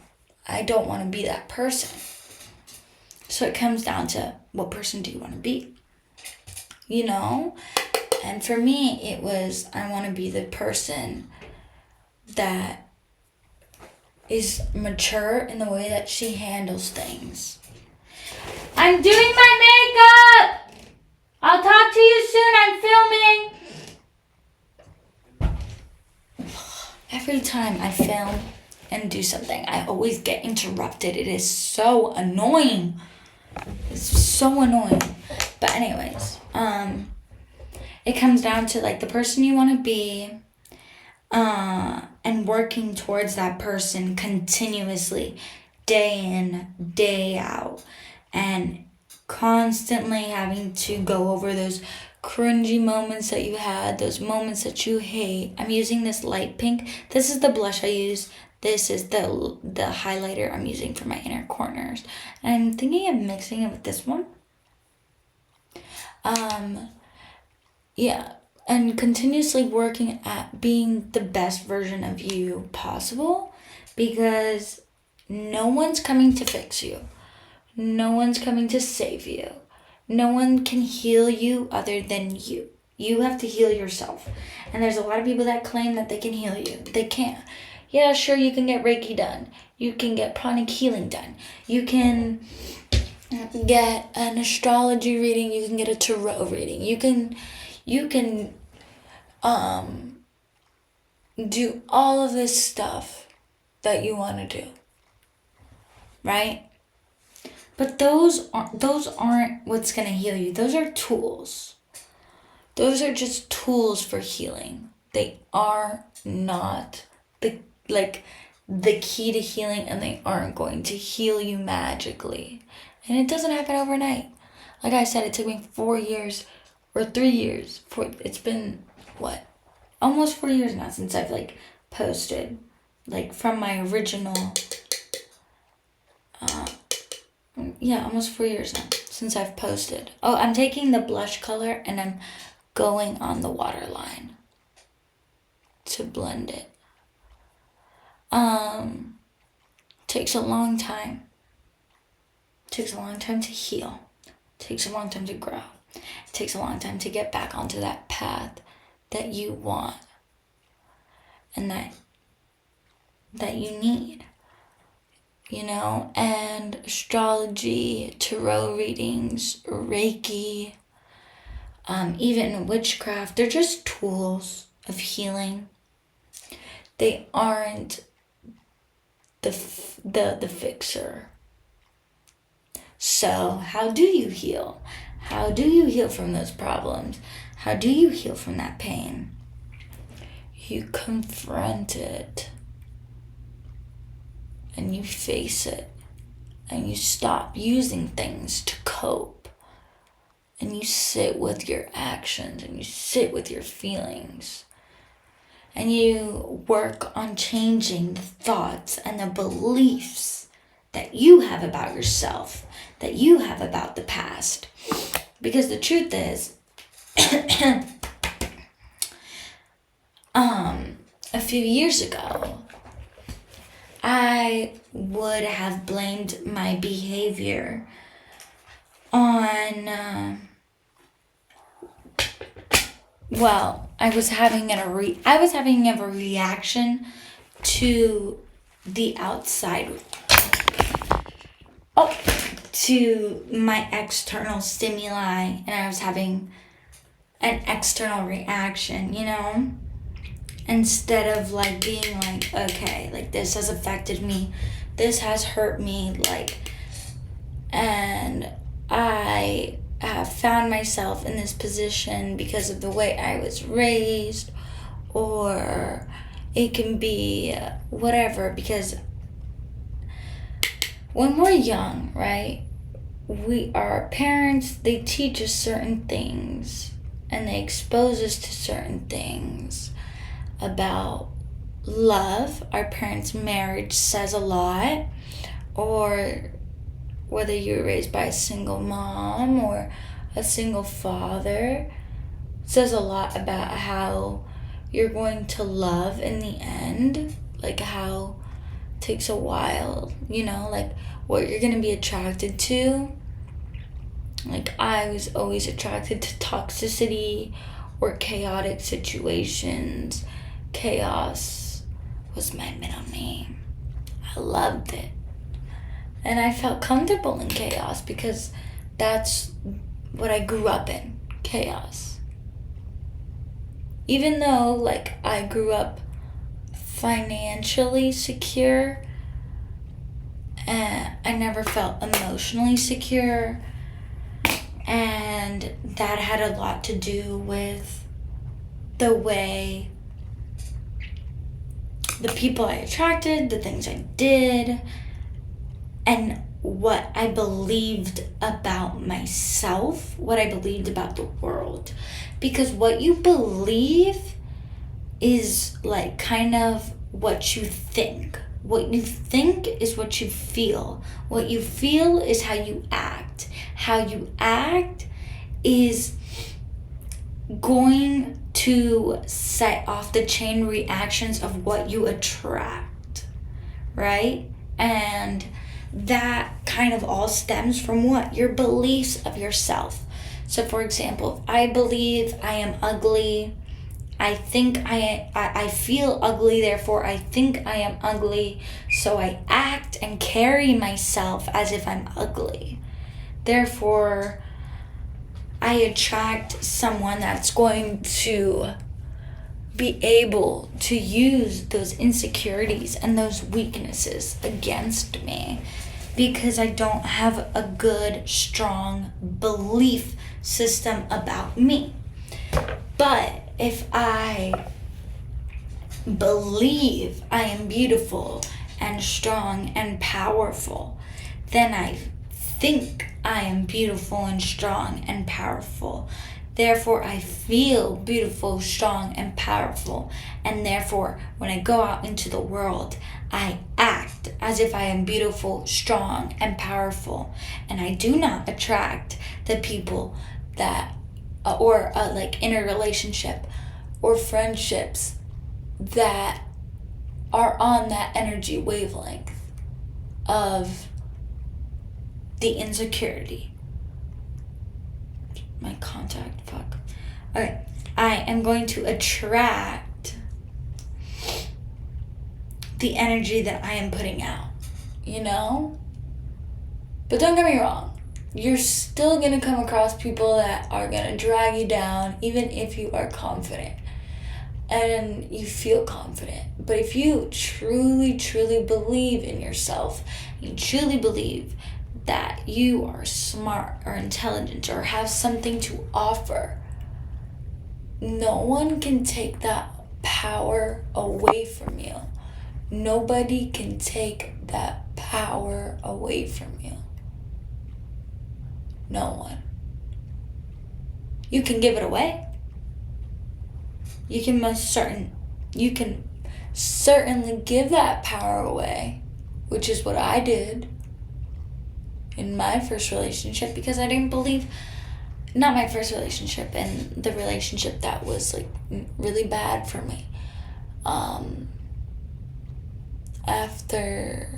I don't want to be that person. So it comes down to, what person do you want to be? You know? And for me, it was, I want to be the person that is mature in the way that she handles things. I'm doing my makeup! I'll talk to you soon, I'm filming! Every time I film and do something, I always get interrupted. It is so annoying. It's so annoying. But anyways, it comes down to like the person you want to be, and working towards that person continuously, day in, day out, and constantly having to go over those cringy moments that you had, those moments that you hate. I'm using this light pink. This is the blush I use. This is the highlighter I'm using for my inner corners. And I'm thinking of mixing it with this one. Yeah, and continuously working at being the best version of you possible, because no one's coming to fix you. No one's coming to save you. No one can heal you other than you. You have to heal yourself. And there's a lot of people that claim that they can heal you. They can't. Yeah, sure, you can get Reiki done. You can get pranic healing done. You can get an astrology reading. You can get a tarot reading. You can do all of this stuff that you want to do, right? But those aren't what's going to heal you. Those are tools. Those are just tools for healing. They are not the key to healing, and they aren't going to heal you magically. And it doesn't happen overnight. Like I said, it took me 4 years or 3 years. It's been, almost 4 years now since I've posted, from my original, almost 4 years now since I've posted. Oh, I'm taking the blush color and I'm going on the waterline to blend it. Takes a long time. Takes a long time to heal. Takes a long time to grow. It takes a long time to get back onto that path that you want and that you need, and astrology, tarot readings, Reiki, even witchcraft, they're just tools of healing. They aren't the fixer. So how do you heal? How do you heal from those problems? How do you heal from that pain? You confront it. And you face it. And you stop using things to cope. And you sit with your actions. And you sit with your feelings. And you work on changing the thoughts and the beliefs that you have about yourself, that you have about the past. Because the truth is, a few years ago, I would have blamed my behavior on, I was having a reaction to the outside, to my external stimuli, and I was having an external reaction, instead of being okay, this has affected me, this has hurt me, and I have found myself in this position because of the way I was raised, or it can be whatever, because when we're young, right, our parents, they teach us certain things and they expose us to certain things about love. Our parents' marriage says a lot, or whether you were raised by a single mom or a single father, says a lot about how you're going to love in the end, like how it takes a while, like what you're going to be attracted to. Like, I was always attracted to toxicity or chaotic situations. Chaos was my middle name. I loved it. And I felt comfortable in chaos because that's what I grew up in, chaos. Even though, like, I grew up financially secure, and I never felt emotionally secure. And that had a lot to do with the way the people I attracted, the things I did, and what I believed about myself, what I believed about the world. Because what you believe is like kind of what you think. What you think is what you feel. What you feel is how you act. How you act is going to set off the chain reactions of what you attract, right? And that kind of all stems from what? Your beliefs of yourself. So for example, if I believe I am ugly, I think I feel ugly, therefore I think I am ugly, so I act and carry myself as if I'm ugly. Therefore, I attract someone that's going to be able to use those insecurities and those weaknesses against me because I don't have a good, strong belief system about me. But if I believe I am beautiful and strong and powerful, then I think I am beautiful and strong and powerful. Therefore, I feel beautiful, strong, and powerful. And therefore, when I go out into the world, I act as if I am beautiful, strong, and powerful. And I do not attract the people that, or like in a relationship or friendships that are on that energy wavelength of the insecurity. My contact, fuck. Okay, I am going to attract the energy that I am putting out, But don't get me wrong, you're still gonna come across people that are gonna drag you down, even if you are confident and you feel confident. But if you truly, truly believe in yourself, you truly believe that you are smart or intelligent or have something to offer, no one can take that power away from you. Nobody can take that power away from you. No one. You can give it away. You can certainly give that power away, which is what I did in my first relationship, because I didn't believe, not my first relationship, and the relationship that was like really bad for me. After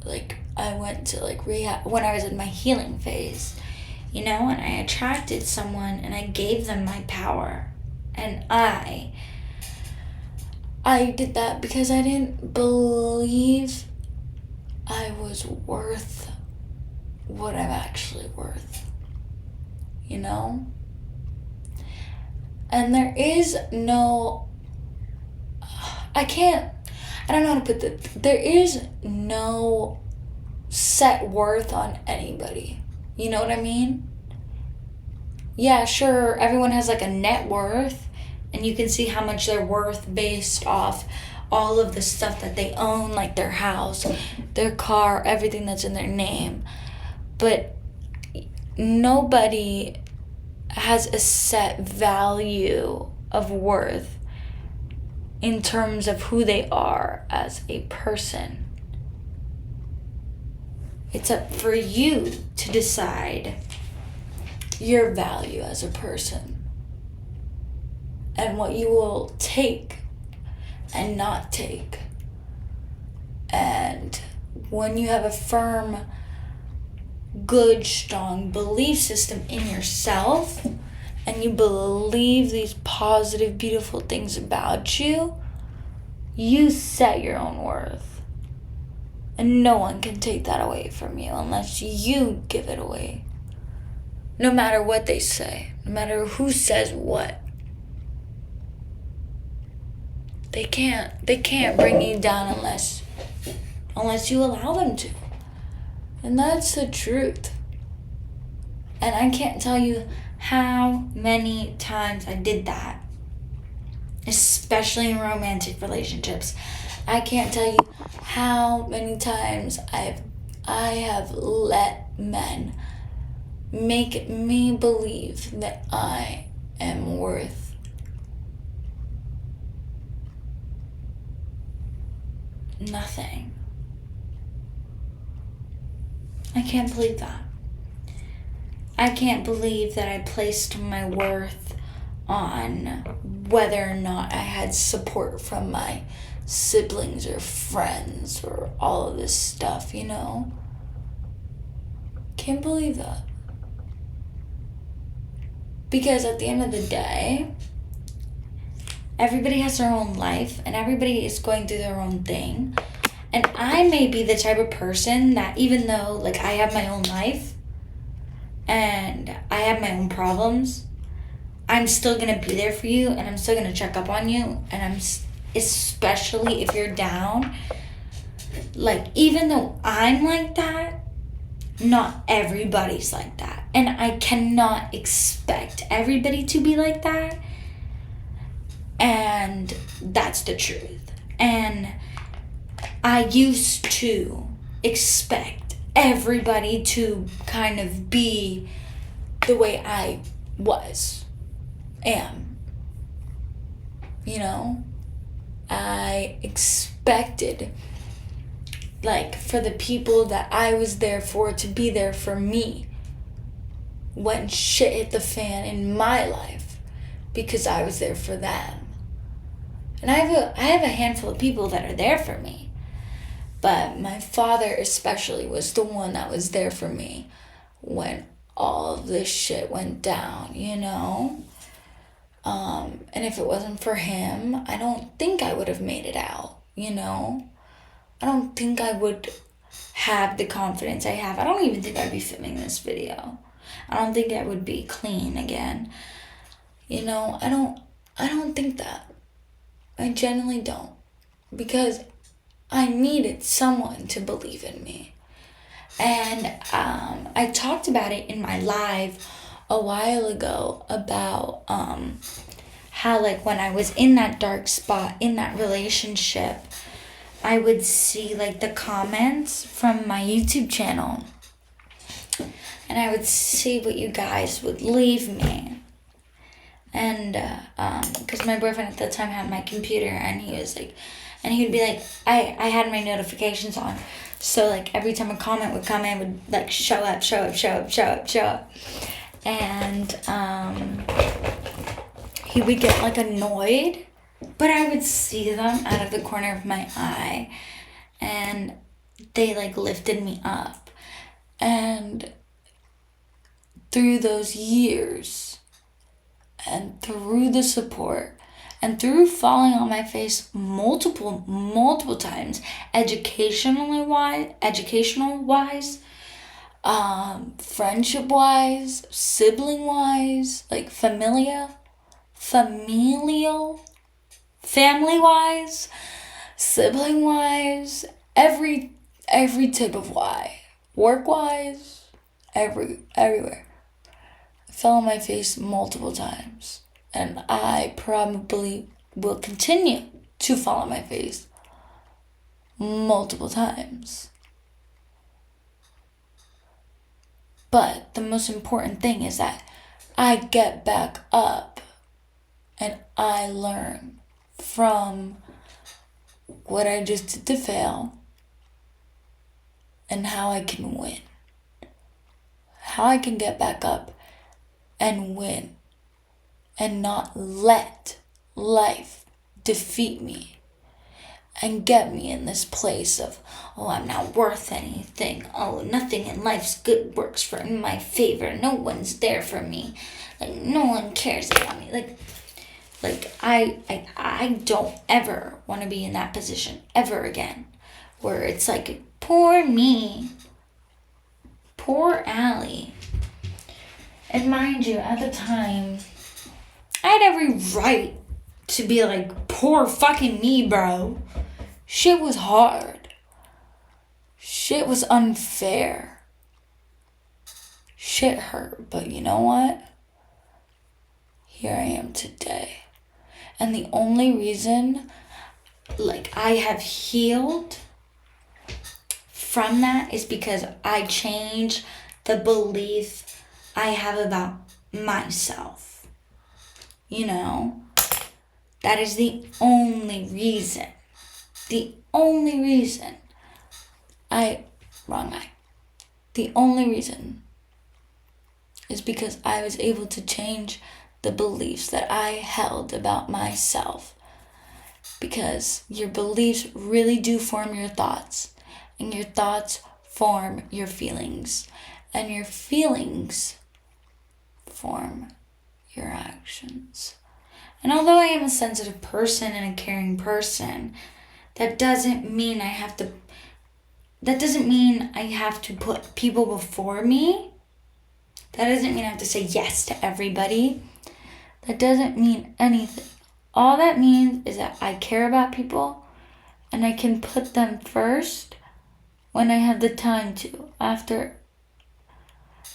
like I went to like rehab, when I was in my healing phase, and I attracted someone and I gave them my power, and I did that because I didn't believe I was worth what I'm actually worth, And there is no, I don't know how to put this, there is no set worth on anybody, you know what I mean? Yeah, sure, everyone has like a net worth, and you can see how much they're worth based off all of the stuff that they own, like their house, their car, everything that's in their name. But nobody has a set value of worth in terms of who they are as a person. It's up for you to decide your value as a person and what you will take and not take. And when you have a firm, good, strong belief system in yourself, and you believe these positive, beautiful things about you, you set your own worth. And no one can take that away from you unless you give it away. No matter what they say, no matter who says what. They can't bring you down unless you allow them to. And that's the truth. And I can't tell you how many times I did that, especially in romantic relationships. I can't tell you how many times I have let men make me believe that I am worth nothing. I can't believe that. I can't believe that I placed my worth on whether or not I had support from my siblings or friends or all of this stuff, you know? Can't believe that. Because at the end of the day, everybody has their own life and everybody is going through their own thing. And I may be the type of person that even though like I have my own life and I have my own problems, I'm still going to be there for you and I'm still going to check up on you. And especially if you're down, like even though I'm like that, not everybody's like that. And I cannot expect everybody to be like that. And that's the truth. And I used to expect everybody to kind of be the way I am. You know? I expected, like, for the people that I was there for to be there for me when shit hit the fan in my life because I was there for them. And I have a handful of people that are there for me. But my father especially was the one that was there for me when all of this shit went down, you know? And if it wasn't for him, I don't think I would have made it out, you know? I don't think I would have the confidence I have. I don't even think I'd be filming this video. I don't think I would be clean again. You know, I don't think that. I genuinely don't. Because I needed someone to believe in me. And I talked about it in my live a while ago about how, like, when I was in that dark spot in that relationship, I would see, like, the comments from my YouTube channel. And I would see what you guys would leave me. And, because my boyfriend at the time had my computer, and he was like, and he would be like, I had my notifications on. So, like, every time a comment would come in, it would, like, show up. And, he would get, like, annoyed. But I would see them out of the corner of my eye. And they, like, lifted me up. And through those years, and through the support, and through falling on my face multiple times, educational wise, friendship wise, sibling wise, like familial, family wise, sibling wise, every type of why, work wise, everywhere. I fell on my face multiple times. And I probably will continue to fall on my face multiple times. But the most important thing is that I get back up and I learn from what I just did to fail and how I can win. How I can get back up and win and not let life defeat me and get me in this place of, oh, I'm not worth anything. Oh, nothing in life's good works for in my favor. No one's there for me. Like, no one cares about me. Like I don't ever want to be in that position ever again, where it's like, poor me, poor Allie. And mind you, at the time, I had every right to be like, poor fucking me, bro. Shit was hard. Shit was unfair. Shit hurt. But you know what? Here I am today. And the only reason, like, I have healed from that is because I changed the belief I have about myself. You know? That is the only reason. The only reason. The only reason is because I was able to change the beliefs that I held about myself. Because your beliefs really do form your thoughts. And your thoughts form your feelings. And your feelings form your actions. And although I am a sensitive person and a caring person, that doesn't mean I have to put people before me. That doesn't mean I have to say yes to everybody. That doesn't mean anything. All that means is that I care about people and I can put them first when I have the time to, after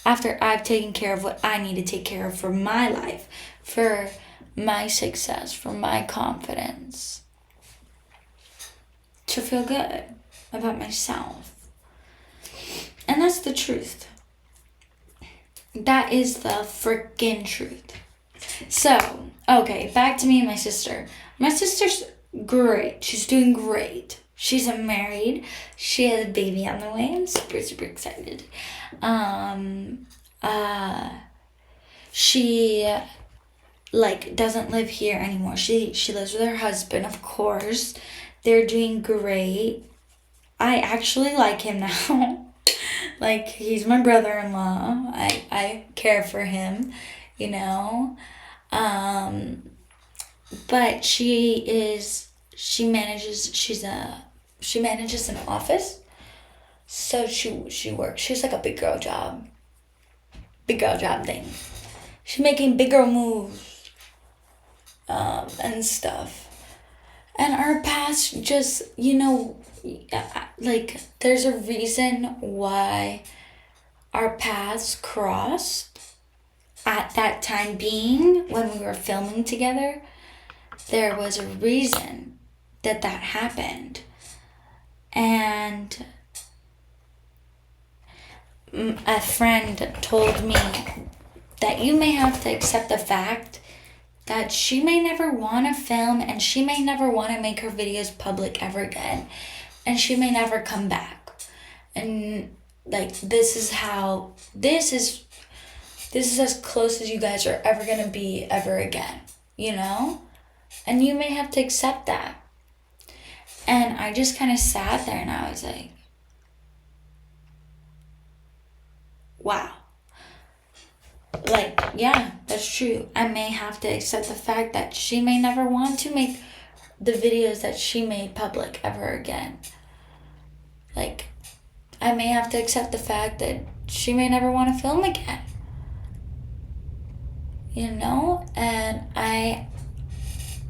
I've taken care of what I need to take care of for my life, for my success, for my confidence, to feel good about myself. And that's the truth. That is the freaking truth. So, okay, back to me and my sister. My sister's great. She's doing great. She's married. She has a baby on the way. I'm super, super excited. She doesn't live here anymore. She lives with her husband, of course. They're doing great. I actually like him now. Like, he's my brother-in-law. I care for him, you know. But she manages an office. So she works. She's like a big girl job thing. She's making big girl moves, and stuff. And our paths just, there's a reason why our paths crossed at that time being when we were filming together. There was a reason that happened. And a friend told me that you may have to accept the fact that she may never want to film and she may never want to make her videos public ever again. And she may never come back. And this is as close as you guys are ever going to be ever again, you know? And you may have to accept that. And I just kind of sat there and I was like, wow. Yeah, that's true. I may have to accept the fact that she may never want to make the videos that she made public ever again. I may have to accept the fact that she may never want to film again. You know? And I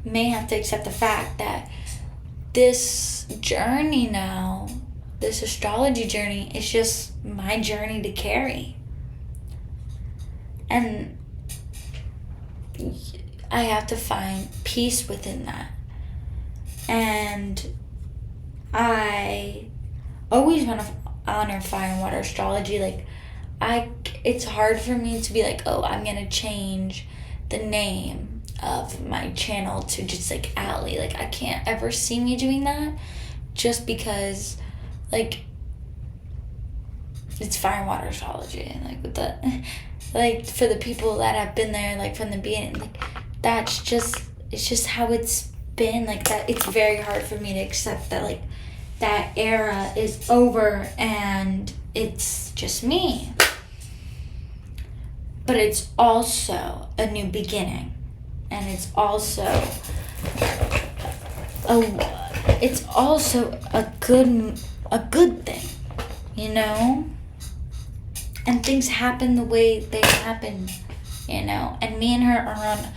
may have to accept the fact that this journey now, this astrology journey, is just my journey to carry. And I have to find peace within that. And I always want to honor fire and water astrology. it's hard for me to be like, oh, I'm gonna change the name of my channel to just like Allie. Like, I can't ever see me doing that, just because like it's Fire and Water Astrology. Like, with the, like, for the people that have been there like from the beginning, like, it's just how it's been. Like, that, it's very hard for me to accept that like that era is over and it's just me. But it's also a new beginning, and it's also a good thing, you know? And things happen the way they happen, you know? And me and her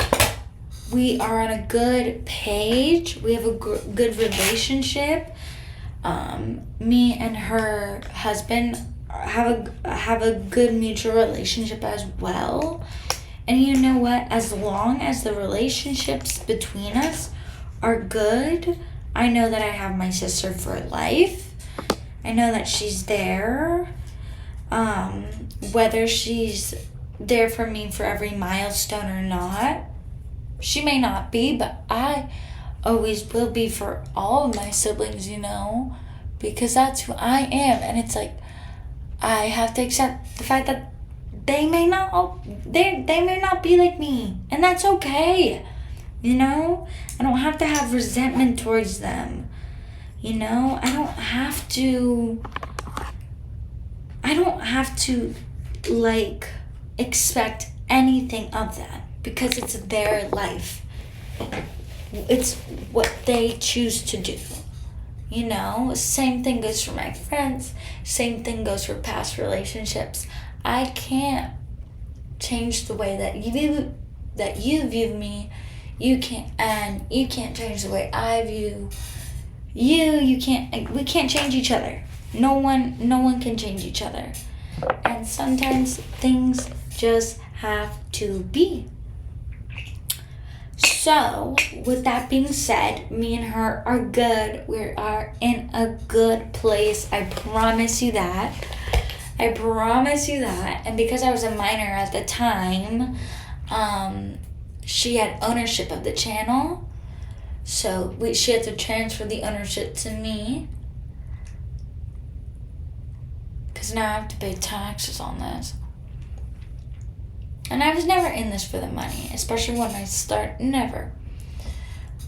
we are on a good page. We have a good relationship. Me and her husband have a good mutual relationship as well. And you know what? As long as the relationships between us are good, I know that I have my sister for life. I know that she's there. Whether she's there for me for every milestone or not, she may not be, but I always will be for all of my siblings, you know, because that's who I am. And it's like, I have to accept the fact that they may not be like me, and that's okay, you know? I don't have to have resentment towards them, you know? I don't have to like expect anything of them, because it's their life. It's what they choose to do. You know, same thing goes for my friends. Same thing goes for past relationships. I can't change the way that you view me. You can't change the way I view you. We can't change each other. No one can change each other. And sometimes things just have to be. So, with that being said, me and her are good. We are in a good place. I promise you that. And because I was a minor at the time, she had ownership of the channel. So, she had to transfer the ownership to me. Because now I have to pay taxes on this. And I was never in this for the money, especially when I start. Never.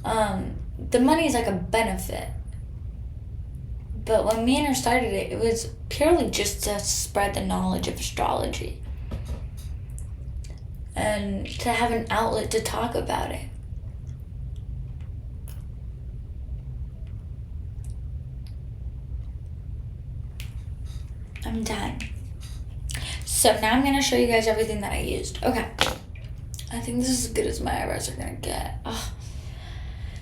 The money is like a benefit. But when me and her started it was purely just to spread the knowledge of astrology. And to have an outlet to talk about it. I'm done. So now I'm going to show you guys everything that I used. Okay. I think this is as good as my eyebrows are going to get. Ugh.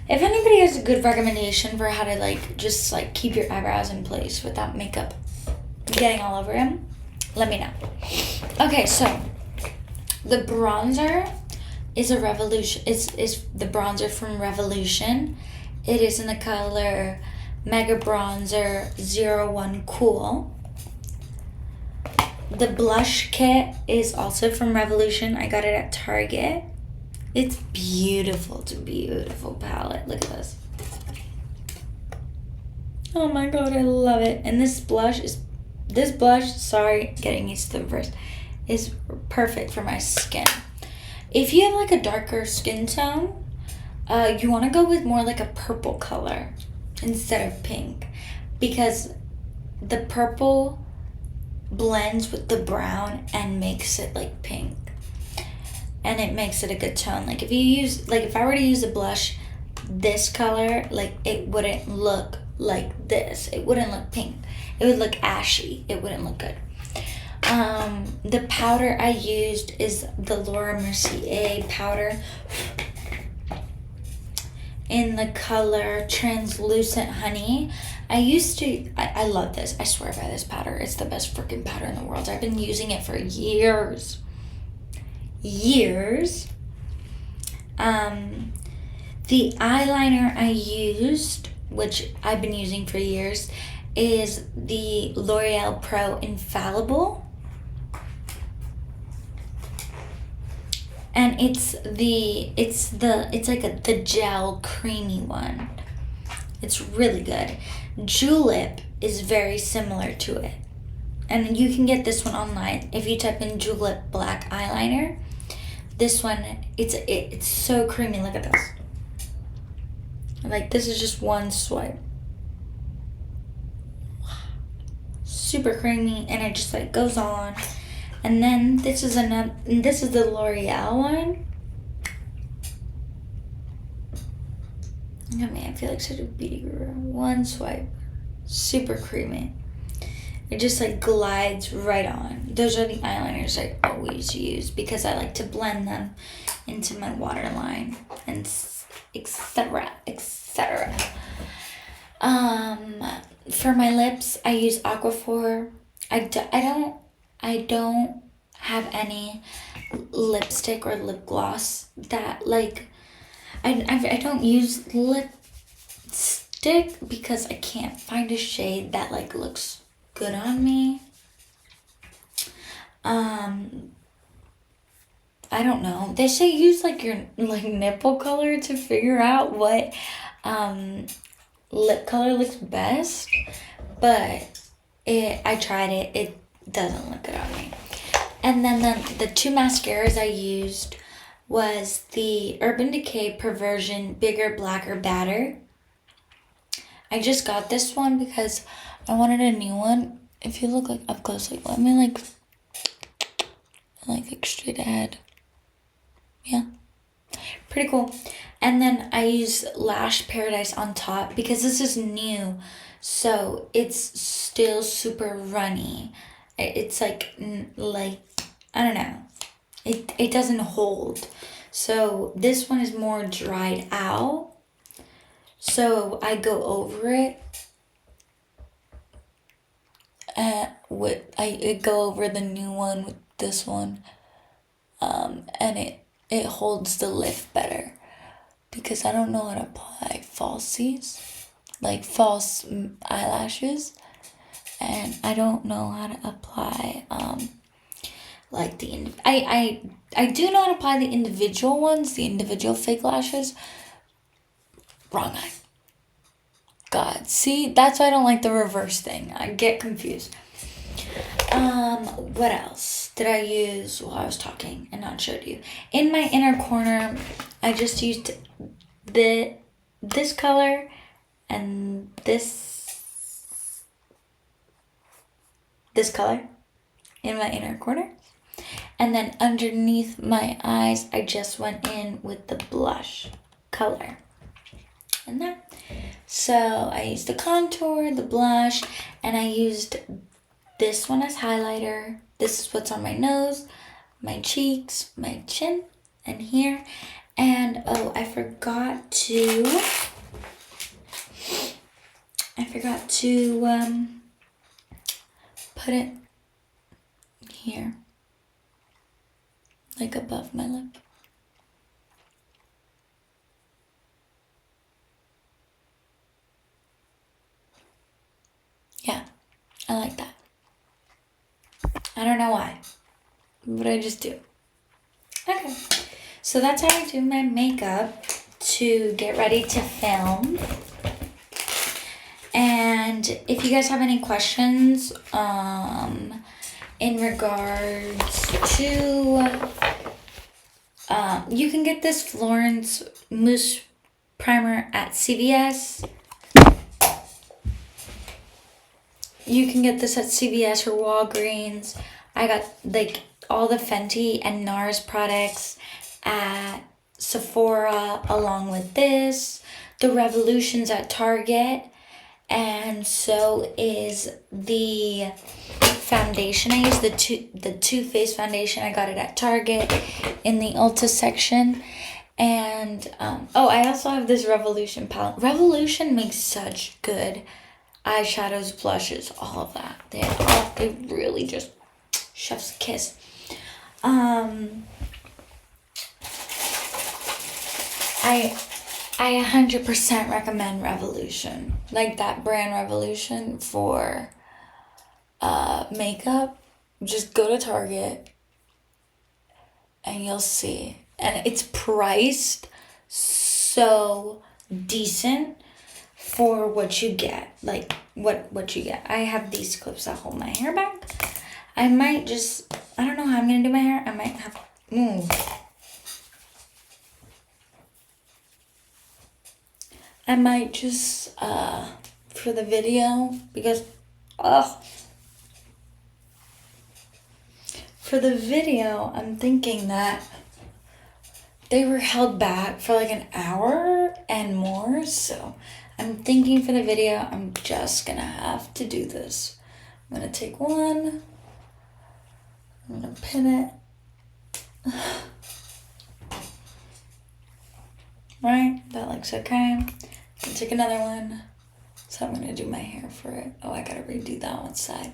If anybody has a good recommendation for how to just keep your eyebrows in place without makeup getting all over them, let me know. Okay, so the bronzer is a Revolution. Is the bronzer from Revolution. It is in the color Mega Bronzer 01 Cool. The blush kit is also from Revolution. I got it at Target. It's beautiful. It's a beautiful palette. Look at this. Oh my god, I love it. And this blush, sorry, getting used to the reverse, is perfect for my skin. If you have a darker skin tone, you want to go with more like a purple color instead of pink, because the purple blends with the brown and makes it like pink, and it makes it a good tone. If I were to use a blush this color, it wouldn't look like this. It wouldn't look pink. It would look ashy. It wouldn't look good. The powder I used is the Laura Mercier powder in the color Translucent Honey. I love this. I swear by this powder. It's the best freaking powder in the world. I've been using it for years. The eyeliner I used, which I've been using for years, is the L'Oreal Pro Infallible. and it's like the gel creamy one. It's really good. Julep is very similar to it. And you can get this one online. If you type in Julep black eyeliner, this one, it's so creamy. Look at this. Like, this is just one swipe. Super creamy, and it just like goes on. And then this is the L'Oreal one. Oh man, I feel like such a beauty guru. One swipe. Super creamy. It just like glides right on. Those are the eyeliners I always use because I like to blend them into my waterline and etc. etc. For my lips, I use Aquaphor. I don't have any lipstick or lip gloss that like. I don't use lipstick because I can't find a shade that like looks good on me. I don't know. They say use like your like nipple color to figure out what lip color looks best, but I tried it. It doesn't look good on me. And then the two mascaras I used was the Urban Decay Perversion Bigger, Blacker, Badder. I just got this one because I wanted a new one. If you look like up close, like let me like straight ahead. Yeah, pretty cool. And then I use Lash Paradise on top because this is new, so it's still super runny. It's like I don't know. It doesn't hold. So this one is more dried out. So I go over it. I go over the new one with this one. And it holds the lift better. Because I don't know how to apply falsies. Like false eyelashes. And I don't know how to apply like I do know how to apply the individual ones, the individual fake lashes. Wrong eye. God, see, that's why I don't like the reverse thing. I get confused. What else did I use while I was talking and not showed you? In my inner corner, I just used this color and this color in my inner corner. And then underneath my eyes, I just went in with the blush color. And that. So I used the contour, the blush, and I used this one as highlighter. This is what's on my nose, my cheeks, my chin, and here. And oh, I forgot to put it here. Like above my lip. Yeah, I like that. I don't know why, but I just do. Okay, so that's how I do my makeup to get ready to film. And if you guys have any questions, in regards to, you can get this Florence Mousse Primer at CVS. You can get this at CVS or Walgreens. I got like all the Fenty and NARS products at Sephora along with this. The Revolution's at Target. And so is the foundation. I use the Too Faced foundation. I got it at Target in the Ulta section. And I also have this Revolution palette. Revolution makes such good eyeshadows, blushes, all of that. They really just chef's kiss. I 100% recommend Revolution, like that brand Revolution for makeup. Just go to Target and you'll see and it's priced so decent for what you get. Like what you get. I have these clips that hold my hair back. I might just, I don't know how I'm gonna do my hair. I might have I might just for the video, because for the video I'm thinking that they were held back for like an hour and more, so I'm thinking for the video I'm just gonna have to do this. I'm gonna take one, I'm gonna pin it. Right, that looks okay. I'll take another one. So I'm gonna do my hair for it. Oh, I gotta redo that one side.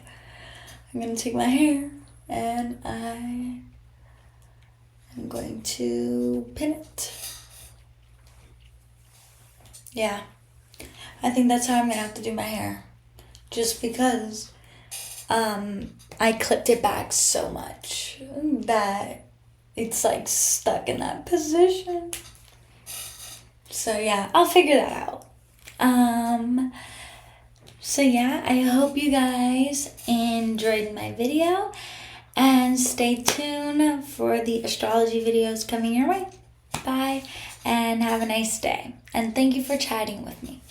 I'm gonna take my hair and I am going to pin it. Yeah, I think that's how I'm gonna have to do my hair. Just because I clipped it back so much that it's like stuck in that position. So yeah, I'll figure that out. So yeah, I hope you guys enjoyed my video, and stay tuned for the astrology videos coming your way. Bye, and have a nice day. And thank you for chatting with me.